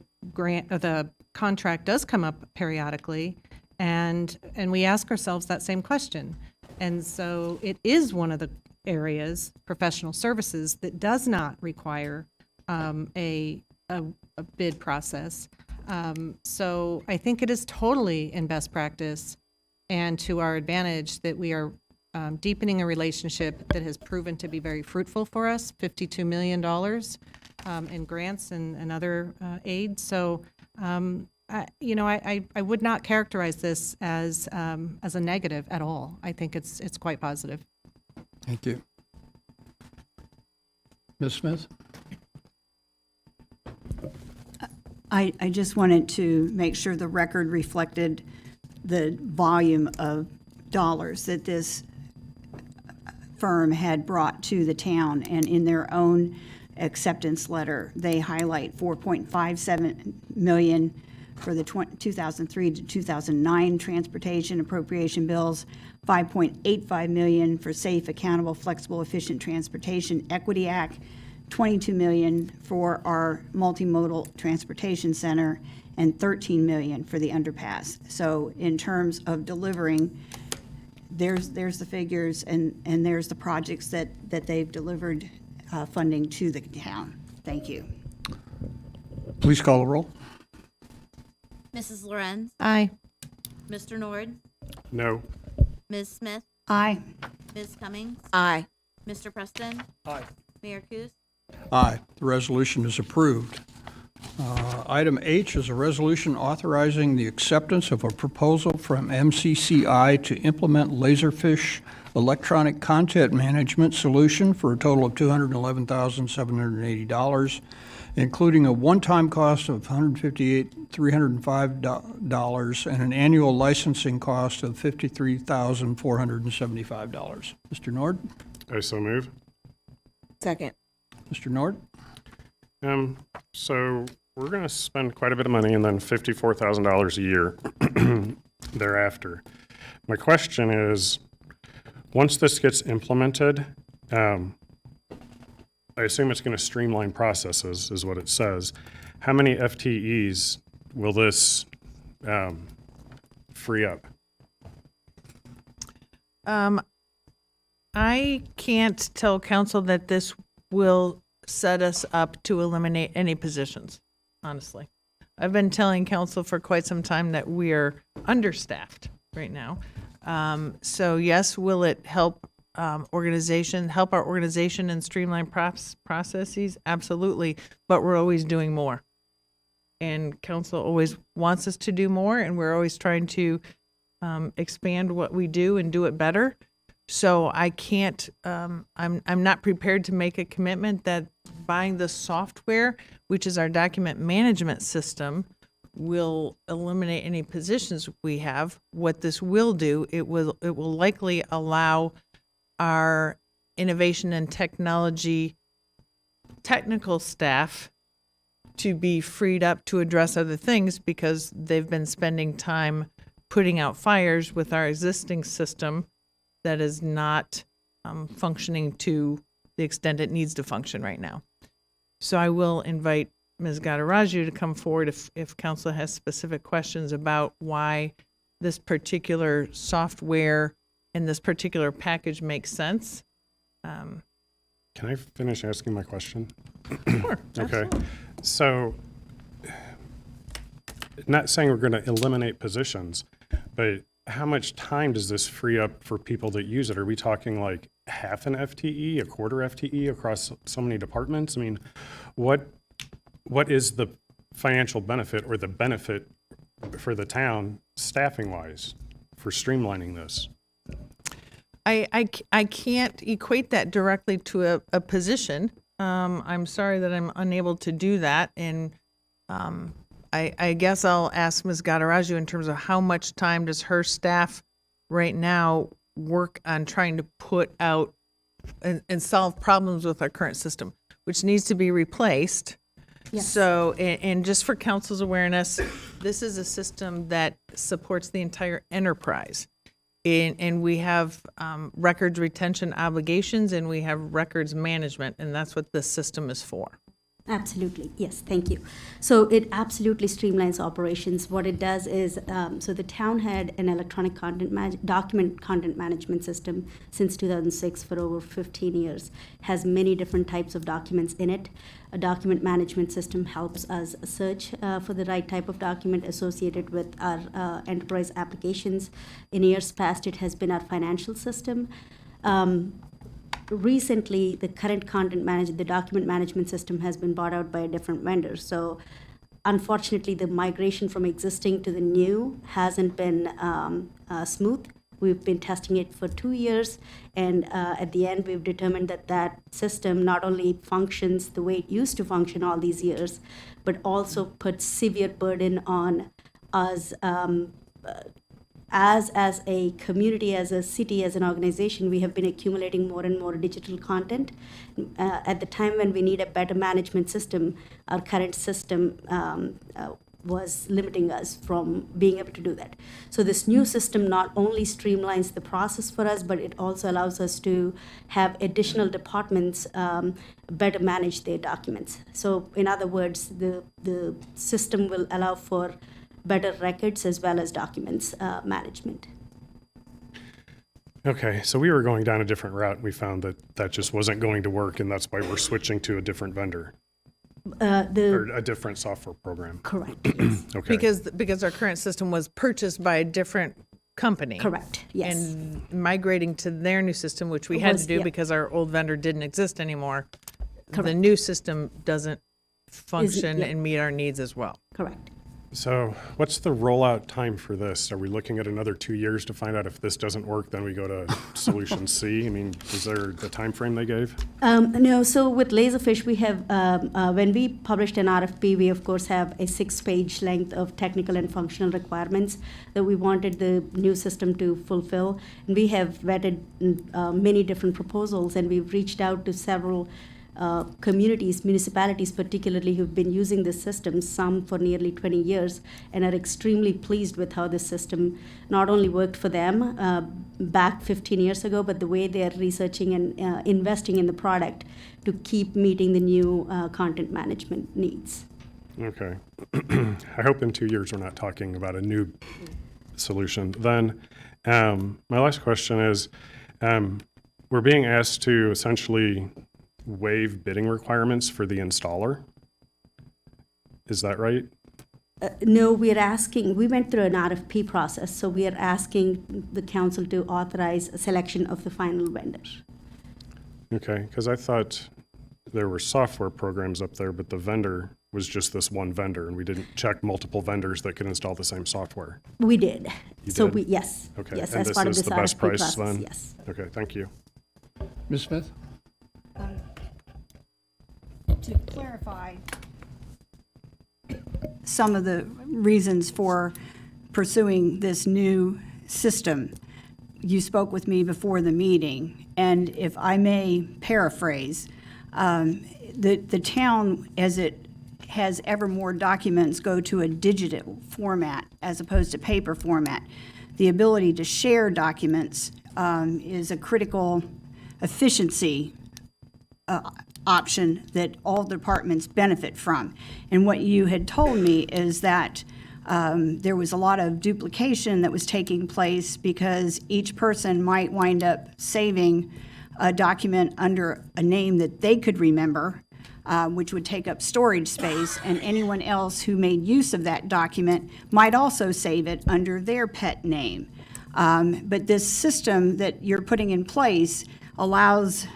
S6: contract does come up periodically, and we ask ourselves that same question. And so it is one of the areas, professional services, that does not require a bid process. So I think it is totally in best practice and to our advantage that we are deepening a relationship that has proven to be very fruitful for us, $52 million in grants and other aid. So, I would not characterize this as a negative at all. I think it's quite positive.
S1: Thank you. Ms. Smith?
S5: I just wanted to make sure the record reflected the volume of dollars that this firm had brought to the town, and in their own acceptance letter, they highlight $4.57 million for the 2003 to 2009 transportation appropriation bills, $5.85 million for Safe, Accountable, Flexible, Efficient Transportation Equity Act, $22 million for our multimodal transportation center, and $13 million for the underpass. So in terms of delivering, there's the figures, and there's the projects that they've delivered funding to the town. Thank you.
S1: Please call the roll.
S2: Mrs. Lorenz?
S6: Aye.
S2: Mr. Nord?
S4: No.
S2: Ms. Smith?
S5: Aye.
S2: Ms. Cummings?
S7: Aye.
S2: Mr. Preston?
S11: Aye.
S2: Mayor Kus?
S1: Aye. The resolution is approved. Item H is a resolution authorizing the acceptance of a proposal from MCCI to implement Laserfish electronic content management solution for a total of $211,780, including a one-time cost of $158,305 and an annual licensing cost of $53,475. Mr. Nord?
S4: I so move.
S7: Second.
S1: Mr. Nord?
S4: So we're going to spend quite a bit of money and then $54,000 a year thereafter. My question is, once this gets implemented, I assume it's going to streamline processes, is what it says. How many FTEs will this free up?
S3: I can't tell council that this will set us up to eliminate any positions, honestly. I've been telling council for quite some time that we're understaffed right now. So yes, will it help our organization and streamline processes? Absolutely, but we're always doing more. And council always wants us to do more, and we're always trying to expand what we do and do it better. So I can't, I'm not prepared to make a commitment that buying the software, which is our document management system, will eliminate any positions we have. What this will do, it will likely allow our innovation and technology technical staff to be freed up to address other things because they've been spending time putting out fires with our existing system that is not functioning to the extent it needs to function right now. So I will invite Ms. Gadaraju to come forward if council has specific questions about why this particular software and this particular package makes sense.
S4: Can I finish asking my question?
S3: Sure.
S4: Okay. So, not saying we're going to eliminate positions, but how much time does this free up for people that use it? Are we talking like half an FTE, a quarter FTE across so many departments? I mean, what is the financial benefit or the benefit for the town staffing-wise for streamlining this?
S3: I can't equate that directly to a position. I'm sorry that I'm unable to do that. And I guess I'll ask Ms. Gadaraju in terms of how much time does her staff right now work on trying to put out and solve problems with our current system, which needs to be replaced.
S5: Yes.
S3: So, and just for council's awareness, this is a system that supports the entire enterprise. And we have records retention obligations and we have records management, and that's what this system is for.
S12: Absolutely, yes, thank you. So it absolutely streamlines operations. What it does is, so the town had an electronic document content management system since 2006 for over 15 years, has many different types of documents in it. A document management system helps us search for the right type of document associated with our enterprise applications. In years past, it has been our financial system. Recently, the current the document management system has been bought out by a different vendor. So unfortunately, the migration from existing to the new hasn't been smooth. We've been testing it for 2 years, and at the end, we've determined that that system not only functions the way it used to function all these years, but also puts severe burden on us as a community, as a city, as an organization. We have been accumulating more and more digital content. At the time when we need a better management system, our current system was limiting us from being able to do that. So this new system not only streamlines the process for us, but it also allows us to have additional departments better manage their documents. So in other words, the system will allow for better records as well as documents management.
S4: Okay, so we were going down a different route. We found that that just wasn't going to work, and that's why we're switching to a different vendor or a different software program.
S12: Correct, yes.
S4: Okay.
S3: Because our current system was purchased by a different company.
S12: Correct, yes.
S3: And migrating to their new system, which we had to do
S12: yeah.
S3: because our old vendor didn't exist anymore. The
S12: Correct.
S3: new system doesn't function
S12: yeah.
S3: and meet our needs as well.
S12: Correct.
S4: So what's the rollout time for this? Are we looking at another 2 years to find out if this doesn't work, then we go to solution C? I mean, is there the time frame they gave?
S12: No, so with Laserfish, we have, when we published an RFP, we of course have a 6-page length of technical and functional requirements that we wanted the new system to fulfill. And we have vetted many different proposals, and we've reached out to several communities, municipalities particularly, who've been using this system, some for nearly 20 years, and are extremely pleased with how this system not only worked for them back 15 years ago, but the way they are researching and investing in the product to keep meeting the new content management needs.
S4: Okay. I hope in 2 years we're not talking about a new solution. Then my last question is, we're being asked to essentially waive bidding requirements for the installer. Is that right?
S12: No, we went through an RFP process, so we are asking the council to authorize a selection of the final vendor.
S4: Okay, because I thought there were software programs up there, but the vendor was just this one vendor, and we didn't check multiple vendors that could install the same software.
S12: We did.
S4: You
S12: So
S4: did?
S12: yes.
S4: Okay,
S12: Yes,
S4: and
S12: as
S4: this
S12: part of
S4: is
S12: this
S4: the best
S12: RFP
S4: price
S12: process,
S4: then?
S12: yes.
S4: Okay, thank you.
S1: Ms. Smith?
S5: To clarify some of the reasons for pursuing this new system, you spoke with me before the meeting, and if I may paraphrase, the town, as it has ever more documents go to a digital format as opposed to paper format, the ability to share documents is a critical efficiency option that all departments benefit from. And what you had told me is that there was a lot of duplication that was taking place because each person might wind up saving a document under a name that they could remember, which would take up storage space, and anyone else who made use of that document might also save it under their pet name. But this system that you're putting in place allows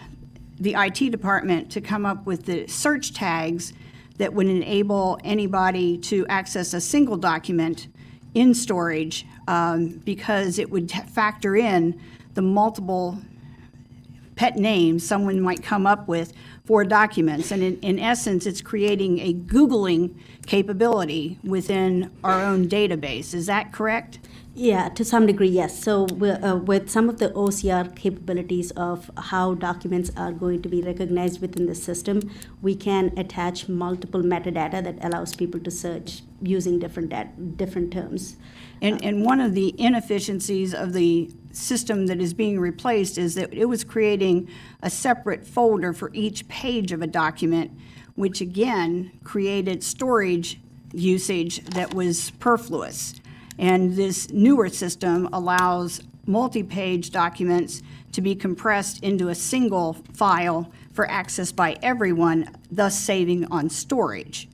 S5: the IT department to come up with the search tags that would enable anybody to access a single document in storage, because it would factor in the multiple pet names someone might come up with for documents. And in essence, it's creating a Googling capability within our own database. Is that correct?
S12: Yeah, to some degree, yes. So with some of the OCR capabilities of how documents are going to be recognized within the system, we can attach multiple metadata that allows people to search using different terms.
S5: And one of the inefficiencies of the system that is being replaced is that it was creating a separate folder for each page of a document, which again created storage usage that was superfluous. And this newer system allows multi-page documents to be compressed into a single file for access by everyone, thus saving on storage.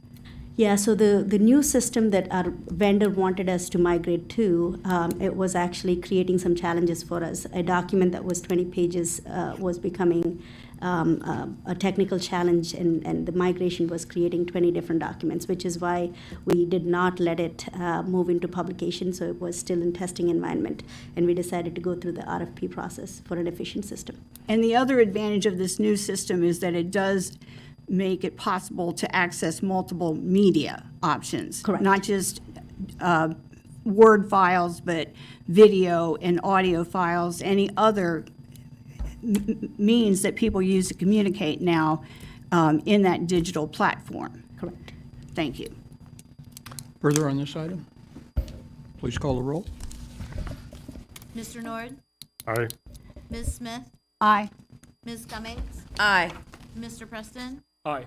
S12: Yeah, so the new system that our vendor wanted us to migrate to, it was actually creating some challenges for us. A document that was 20 pages was becoming a technical challenge, and the migration was creating 20 different documents, which is why we did not let it move into publication, so it was still in testing environment, and we decided to go through the RFP process for an efficient system.
S5: And the other advantage of this new system is that it does make it possible to access multiple media options.
S12: Correct.
S5: Not just Word files, but video and audio files, any other means that people use to communicate now in that digital platform.
S12: Correct.
S5: Thank you.
S1: Further on this item? Please call the roll.
S2: Mr. Nord?
S4: Aye.
S2: Ms. Smith?
S5: Aye.
S2: Ms. Cummings?
S13: Aye.
S2: Mr. Preston?
S11: Aye.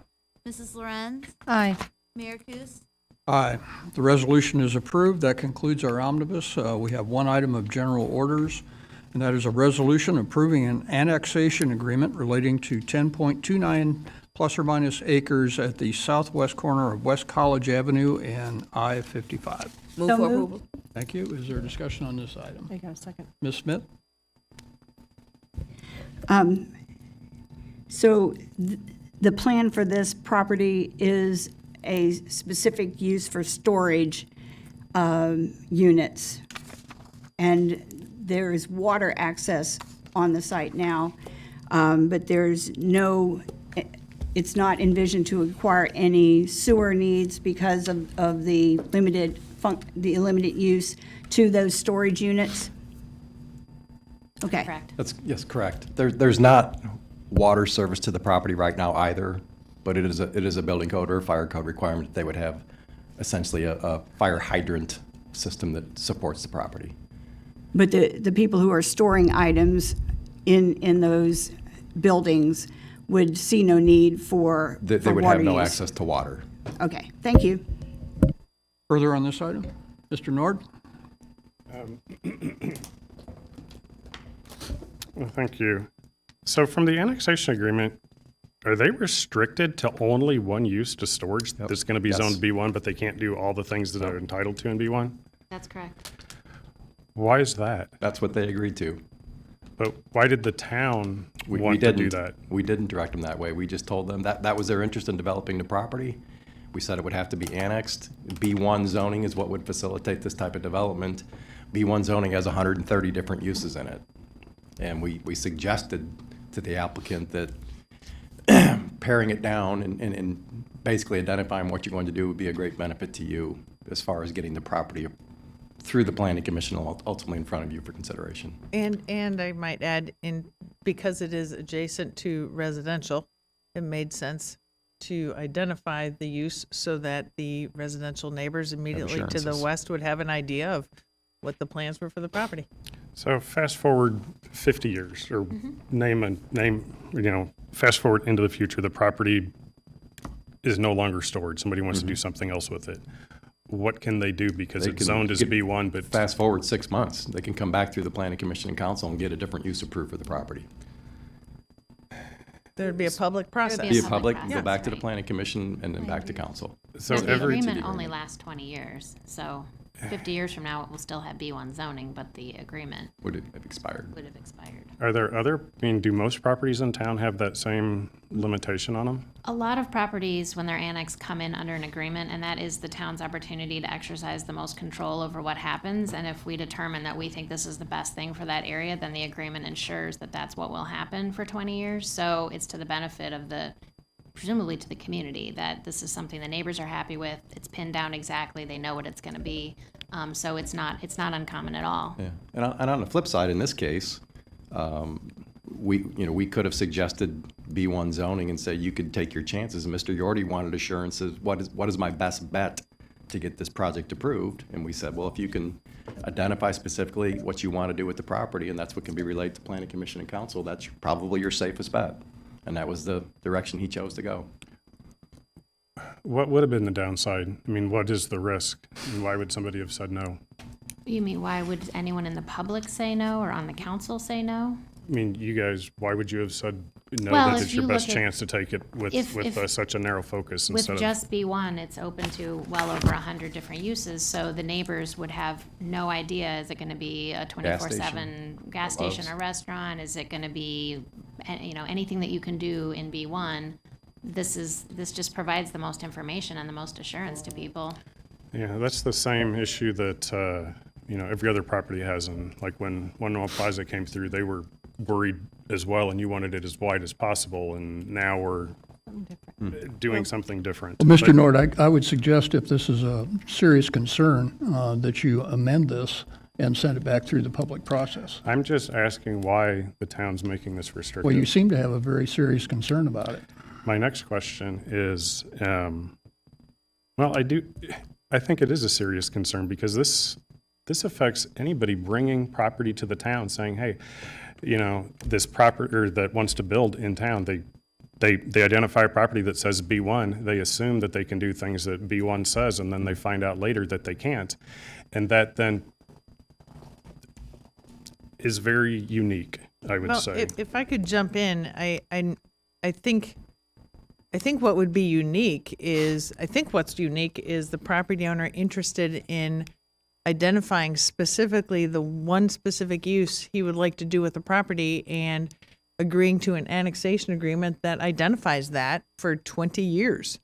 S2: Mrs. Lorenz?
S6: Aye.
S2: Mayor Kus?
S1: Aye. The resolution is approved. That concludes our omnibus. We have one item of general orders, and that is a resolution approving an annexation agreement relating to 10.29 plus or minus acres at the southwest corner of West College Avenue and I-55.
S13: Move
S5: So
S13: for
S5: moved.
S13: approval.
S1: Thank you. Is there a discussion on this item?
S3: I got a second.
S1: Ms. Smith?
S5: So the plan for this property is a specific use for storage units. And there is water access on the site now, but there's no, it's not envisioned to acquire any sewer needs because of the limited use to those storage units? Okay.
S10: Correct.
S9: Yes, correct. There's not water service to the property right now either, but it is a building code or a fire code requirement that they would have essentially a fire hydrant system that supports the property.
S5: But the people who are storing items in those buildings would see no need for
S9: They
S5: for
S9: would
S5: water
S9: have no
S5: use.
S9: access to water.
S5: Okay, thank you.
S1: Further on this item? Mr. Nord?
S4: Well, thank you. So from the annexation agreement, are they restricted to only one use to storage
S9: Yep.
S4: that's going to be
S9: Yes.
S4: zoned B1, but they can't do all the things that they're entitled to in B1?
S10: That's correct.
S4: Why is that?
S9: That's what they agreed to.
S4: But why did the town
S9: We
S4: want to do
S9: didn't.
S4: that?
S9: We didn't direct them that way. We just told them that was their interest in developing the property. We said it would have to be annexed. B1 zoning is what would facilitate this type of development. B1 zoning has 130 different uses in it. And we suggested to the applicant that paring it down and basically identifying what you're going to do would be a great benefit to you as far as getting the property through the planning commission and ultimately in front of you for consideration.
S3: And I might add, because it is adjacent to residential, it made sense to identify the use so that the residential neighbors immediately to the
S9: assurances.
S3: west would have an idea of what the plans were for the property.
S4: So fast forward 50 years, or fast forward into the future, the property is no longer stored. Somebody wants to do something else with it. What can they do? Because
S9: They
S4: it's
S9: can
S4: zoned as
S9: get-
S4: B1, but
S9: Fast forward 6 months, they can come back through the planning commission and council and get a different use approved for the property.
S3: There'd be a public process.
S9: Be a
S10: public
S9: public, go
S10: process,
S9: back to the
S10: right.
S9: planning commission and then back to council.
S4: So
S10: But the
S4: every,
S10: agreement only lasts 20 years, so 50 years from now, it will still have B1 zoning, but the agreement
S9: Would it have expired?
S10: would have expired.
S4: are there other, I mean, do most properties in town have that same limitation on them?
S10: A lot of properties, when they're annexed, come in under an agreement, and that is the town's opportunity to exercise the most control over what happens. And if we determine that we think this is the best thing for that area, then the agreement ensures that that's what will happen for 20 years. So it's to the benefit of presumably to the community, that this is something the neighbors are happy with. It's pinned down exactly. They know what it's going to be. So it's not uncommon at all.
S9: Yeah, and on the flip side, in this case, we could have suggested B1 zoning and say you could take your chances. And Mr. Yordi wanted assurances, what is my best bet to get this project approved? And we said, well, if you can identify specifically what you want to do with the property, and that's what can be relayed to planning commission and council, that's probably your safest bet. And that was the direction he chose to go.
S4: What would have been the downside? I mean, what is the risk? And why would somebody have said no?
S10: You mean, why would anyone in the public say no or on the council say no?
S4: I mean, you guys, why would you have said no,
S10: Well,
S4: that
S10: if
S4: it's your
S10: you
S4: best
S10: look at-
S4: chance to take it with
S10: if-
S4: such a narrow focus
S10: With
S4: instead of?
S10: just B1, it's open to well over 100 different uses, so the neighbors would have no idea, is it gonna be a 24/7 gas station or restaurant? Is it gonna be, anything that you can do in B1? This just provides the most information and the most assurance to people.
S4: Yeah, that's the same issue that, every other property has. And like when One North Plaza came through, they were worried as well, and you wanted it as wide as possible. And now we're doing something different.
S1: Well, Mr.
S4: But-
S1: Nord, I would suggest if this is a serious concern, that you amend this and send it back through the public process.
S4: I'm just asking why the town's making this
S1: Well, you
S4: restrictive.
S1: seem to have a very serious concern about it.
S4: My next question is, I think it is a serious concern because this affects anybody bringing property to the town saying, hey, this property or that wants to build in town, they identify a property that says B1, they assume that they can do things that B1 says, and then they find out later that they can't. And that then is very unique, I would
S3: Well,
S4: say.
S3: if I could jump in, I think what would be unique is, what's unique is the property owner interested in identifying specifically the one specific use he would like to do with the property and agreeing to an annexation agreement that identifies that for 20 years.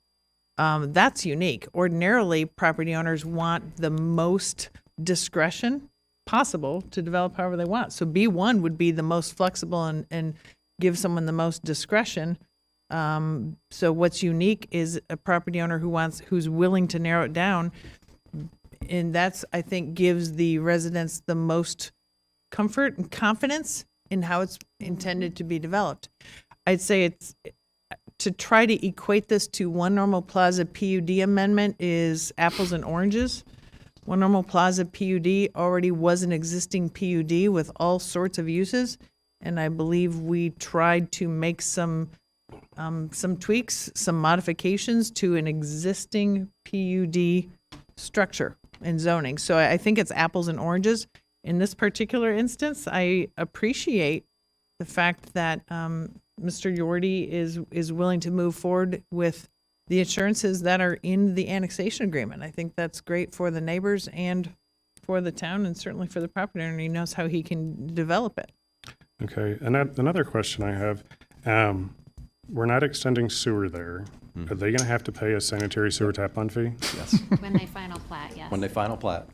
S3: That's unique. Ordinarily, property owners want the most discretion possible to develop however they want. So B1 would be the most flexible and give someone the most discretion. So what's unique is a property owner who's willing to narrow it down. And that's, I think, gives the residents the most comfort and confidence in how it's intended to be developed. I'd say it's to try to equate this to One Normal Plaza PUD amendment is apples and oranges. One Normal Plaza PUD already was an existing PUD with all sorts of uses, and I believe we tried to make some tweaks, some modifications to an existing PUD structure and zoning. So I think it's apples and oranges. In this particular instance, I appreciate the fact that Mr. Yordi is willing to move forward with the assurances that are in the annexation agreement. I think that's great for the neighbors and for the town, and certainly for the property owner. He knows how he can develop it.
S4: Okay, and another question I have, we're not extending sewer there. Are they gonna have to pay a sanitary sewer tap-on fee?
S9: Yes.
S10: When they final plat, yes.
S9: When they final plat,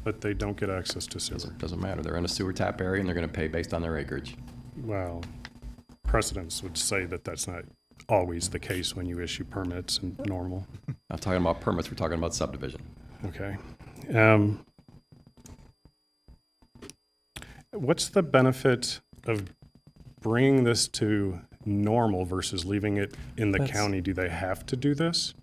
S4: But they don't get access to sewer?
S9: doesn't matter. They're in a sewer tap area and they're going to pay based on their acreage.
S4: Well, precedents would say that that's not always the case when you issue permits and normal.
S9: Not talking about permits, we're talking about subdivision.
S4: Okay. What's the benefit of bringing this to normal versus leaving it in the county? Do they have to do this?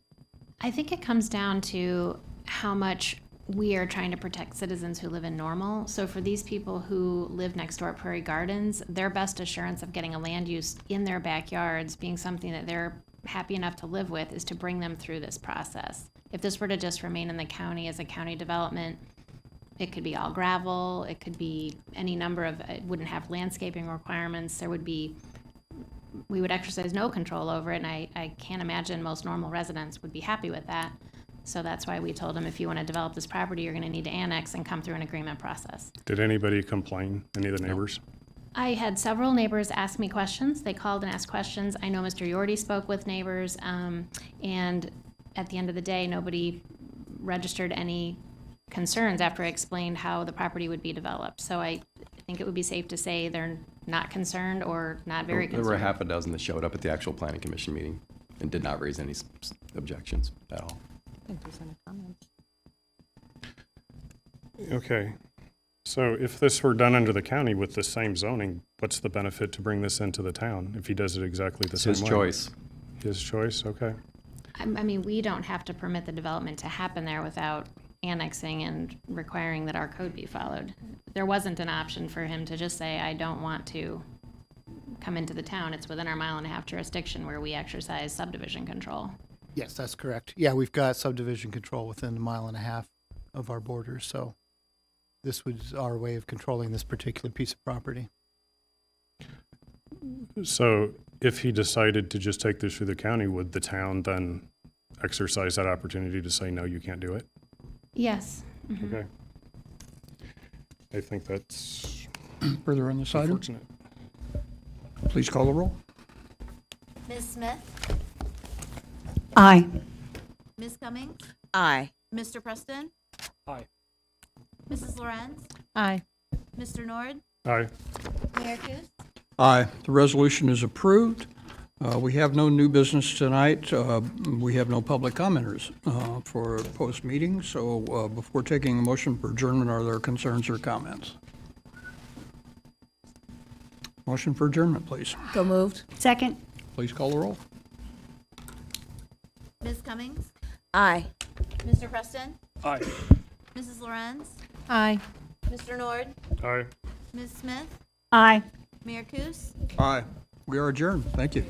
S10: I think it comes down to how much we are trying to protect citizens who live in Normal. So for these people who live next door at Prairie Gardens, their best assurance of getting a land use in their backyards being something that they're happy enough to live with is to bring them through this process. If this were to just remain in the county as a county development, it could be all gravel, it could be any number of, it wouldn't have landscaping requirements, there would be we would exercise no control over it, and I can't imagine most normal residents would be happy with that. So that's why we told him, if you want to develop this property, you're going to need to annex and come through an agreement process.
S4: Did anybody complain, any of the neighbors?
S10: I had several neighbors ask me questions. They called and asked questions. I know Mr. Yordi spoke with neighbors, and at the end of the day, nobody registered any concerns after I explained how the property would be developed. So I think it would be safe to say they're not concerned or not very
S9: There were
S10: concerned.
S9: half a dozen that showed up at the actual planning commission meeting and did not raise any objections at all.
S4: Okay. So if this were done under the county with the same zoning, what's the benefit to bring this into the town if he does it exactly the
S9: It's
S4: same way?
S9: his choice.
S4: His choice, okay.
S10: I mean, we don't have to permit the development to happen there without annexing and requiring that our code be followed. There wasn't an option for him to just say, I don't want to come into the town. It's within our 1.5 mile jurisdiction where we exercise subdivision control.
S8: Yes, that's correct. Yeah, we've got subdivision control within 1.5 miles of our borders, so this was our way of controlling this particular piece of property.
S4: So if he decided to just take this through the county, would the town then exercise that opportunity to say, no, you can't do it?
S10: Yes. Mhm.
S4: Okay. I think that's
S1: Further on this item,
S4: unfortunate.
S1: please call the roll.
S2: Ms. Smith?
S5: Aye.
S2: Ms. Cummings?
S13: Aye.
S2: Mr. Preston?
S11: Aye.
S2: Mrs. Lorenz?
S3: Aye.
S2: Mr. Nord?
S4: Aye.
S2: Mayor Kus?
S1: Aye. The resolution is approved. We have no new business tonight. We have no public commenters for post-meeting, so before taking a motion for adjournment, are there concerns or comments? Motion for adjournment, please.
S13: So moved.
S5: Second?
S1: Please call the roll.
S2: Ms. Cummings?
S13: Aye.
S2: Mr. Preston?
S11: Aye.
S2: Mrs. Lorenz?
S3: Aye.
S2: Mr. Nord?
S4: Aye.
S2: Ms. Smith?
S5: Aye.
S2: Mayor Kus?
S1: Aye. We are adjourned. Thank you.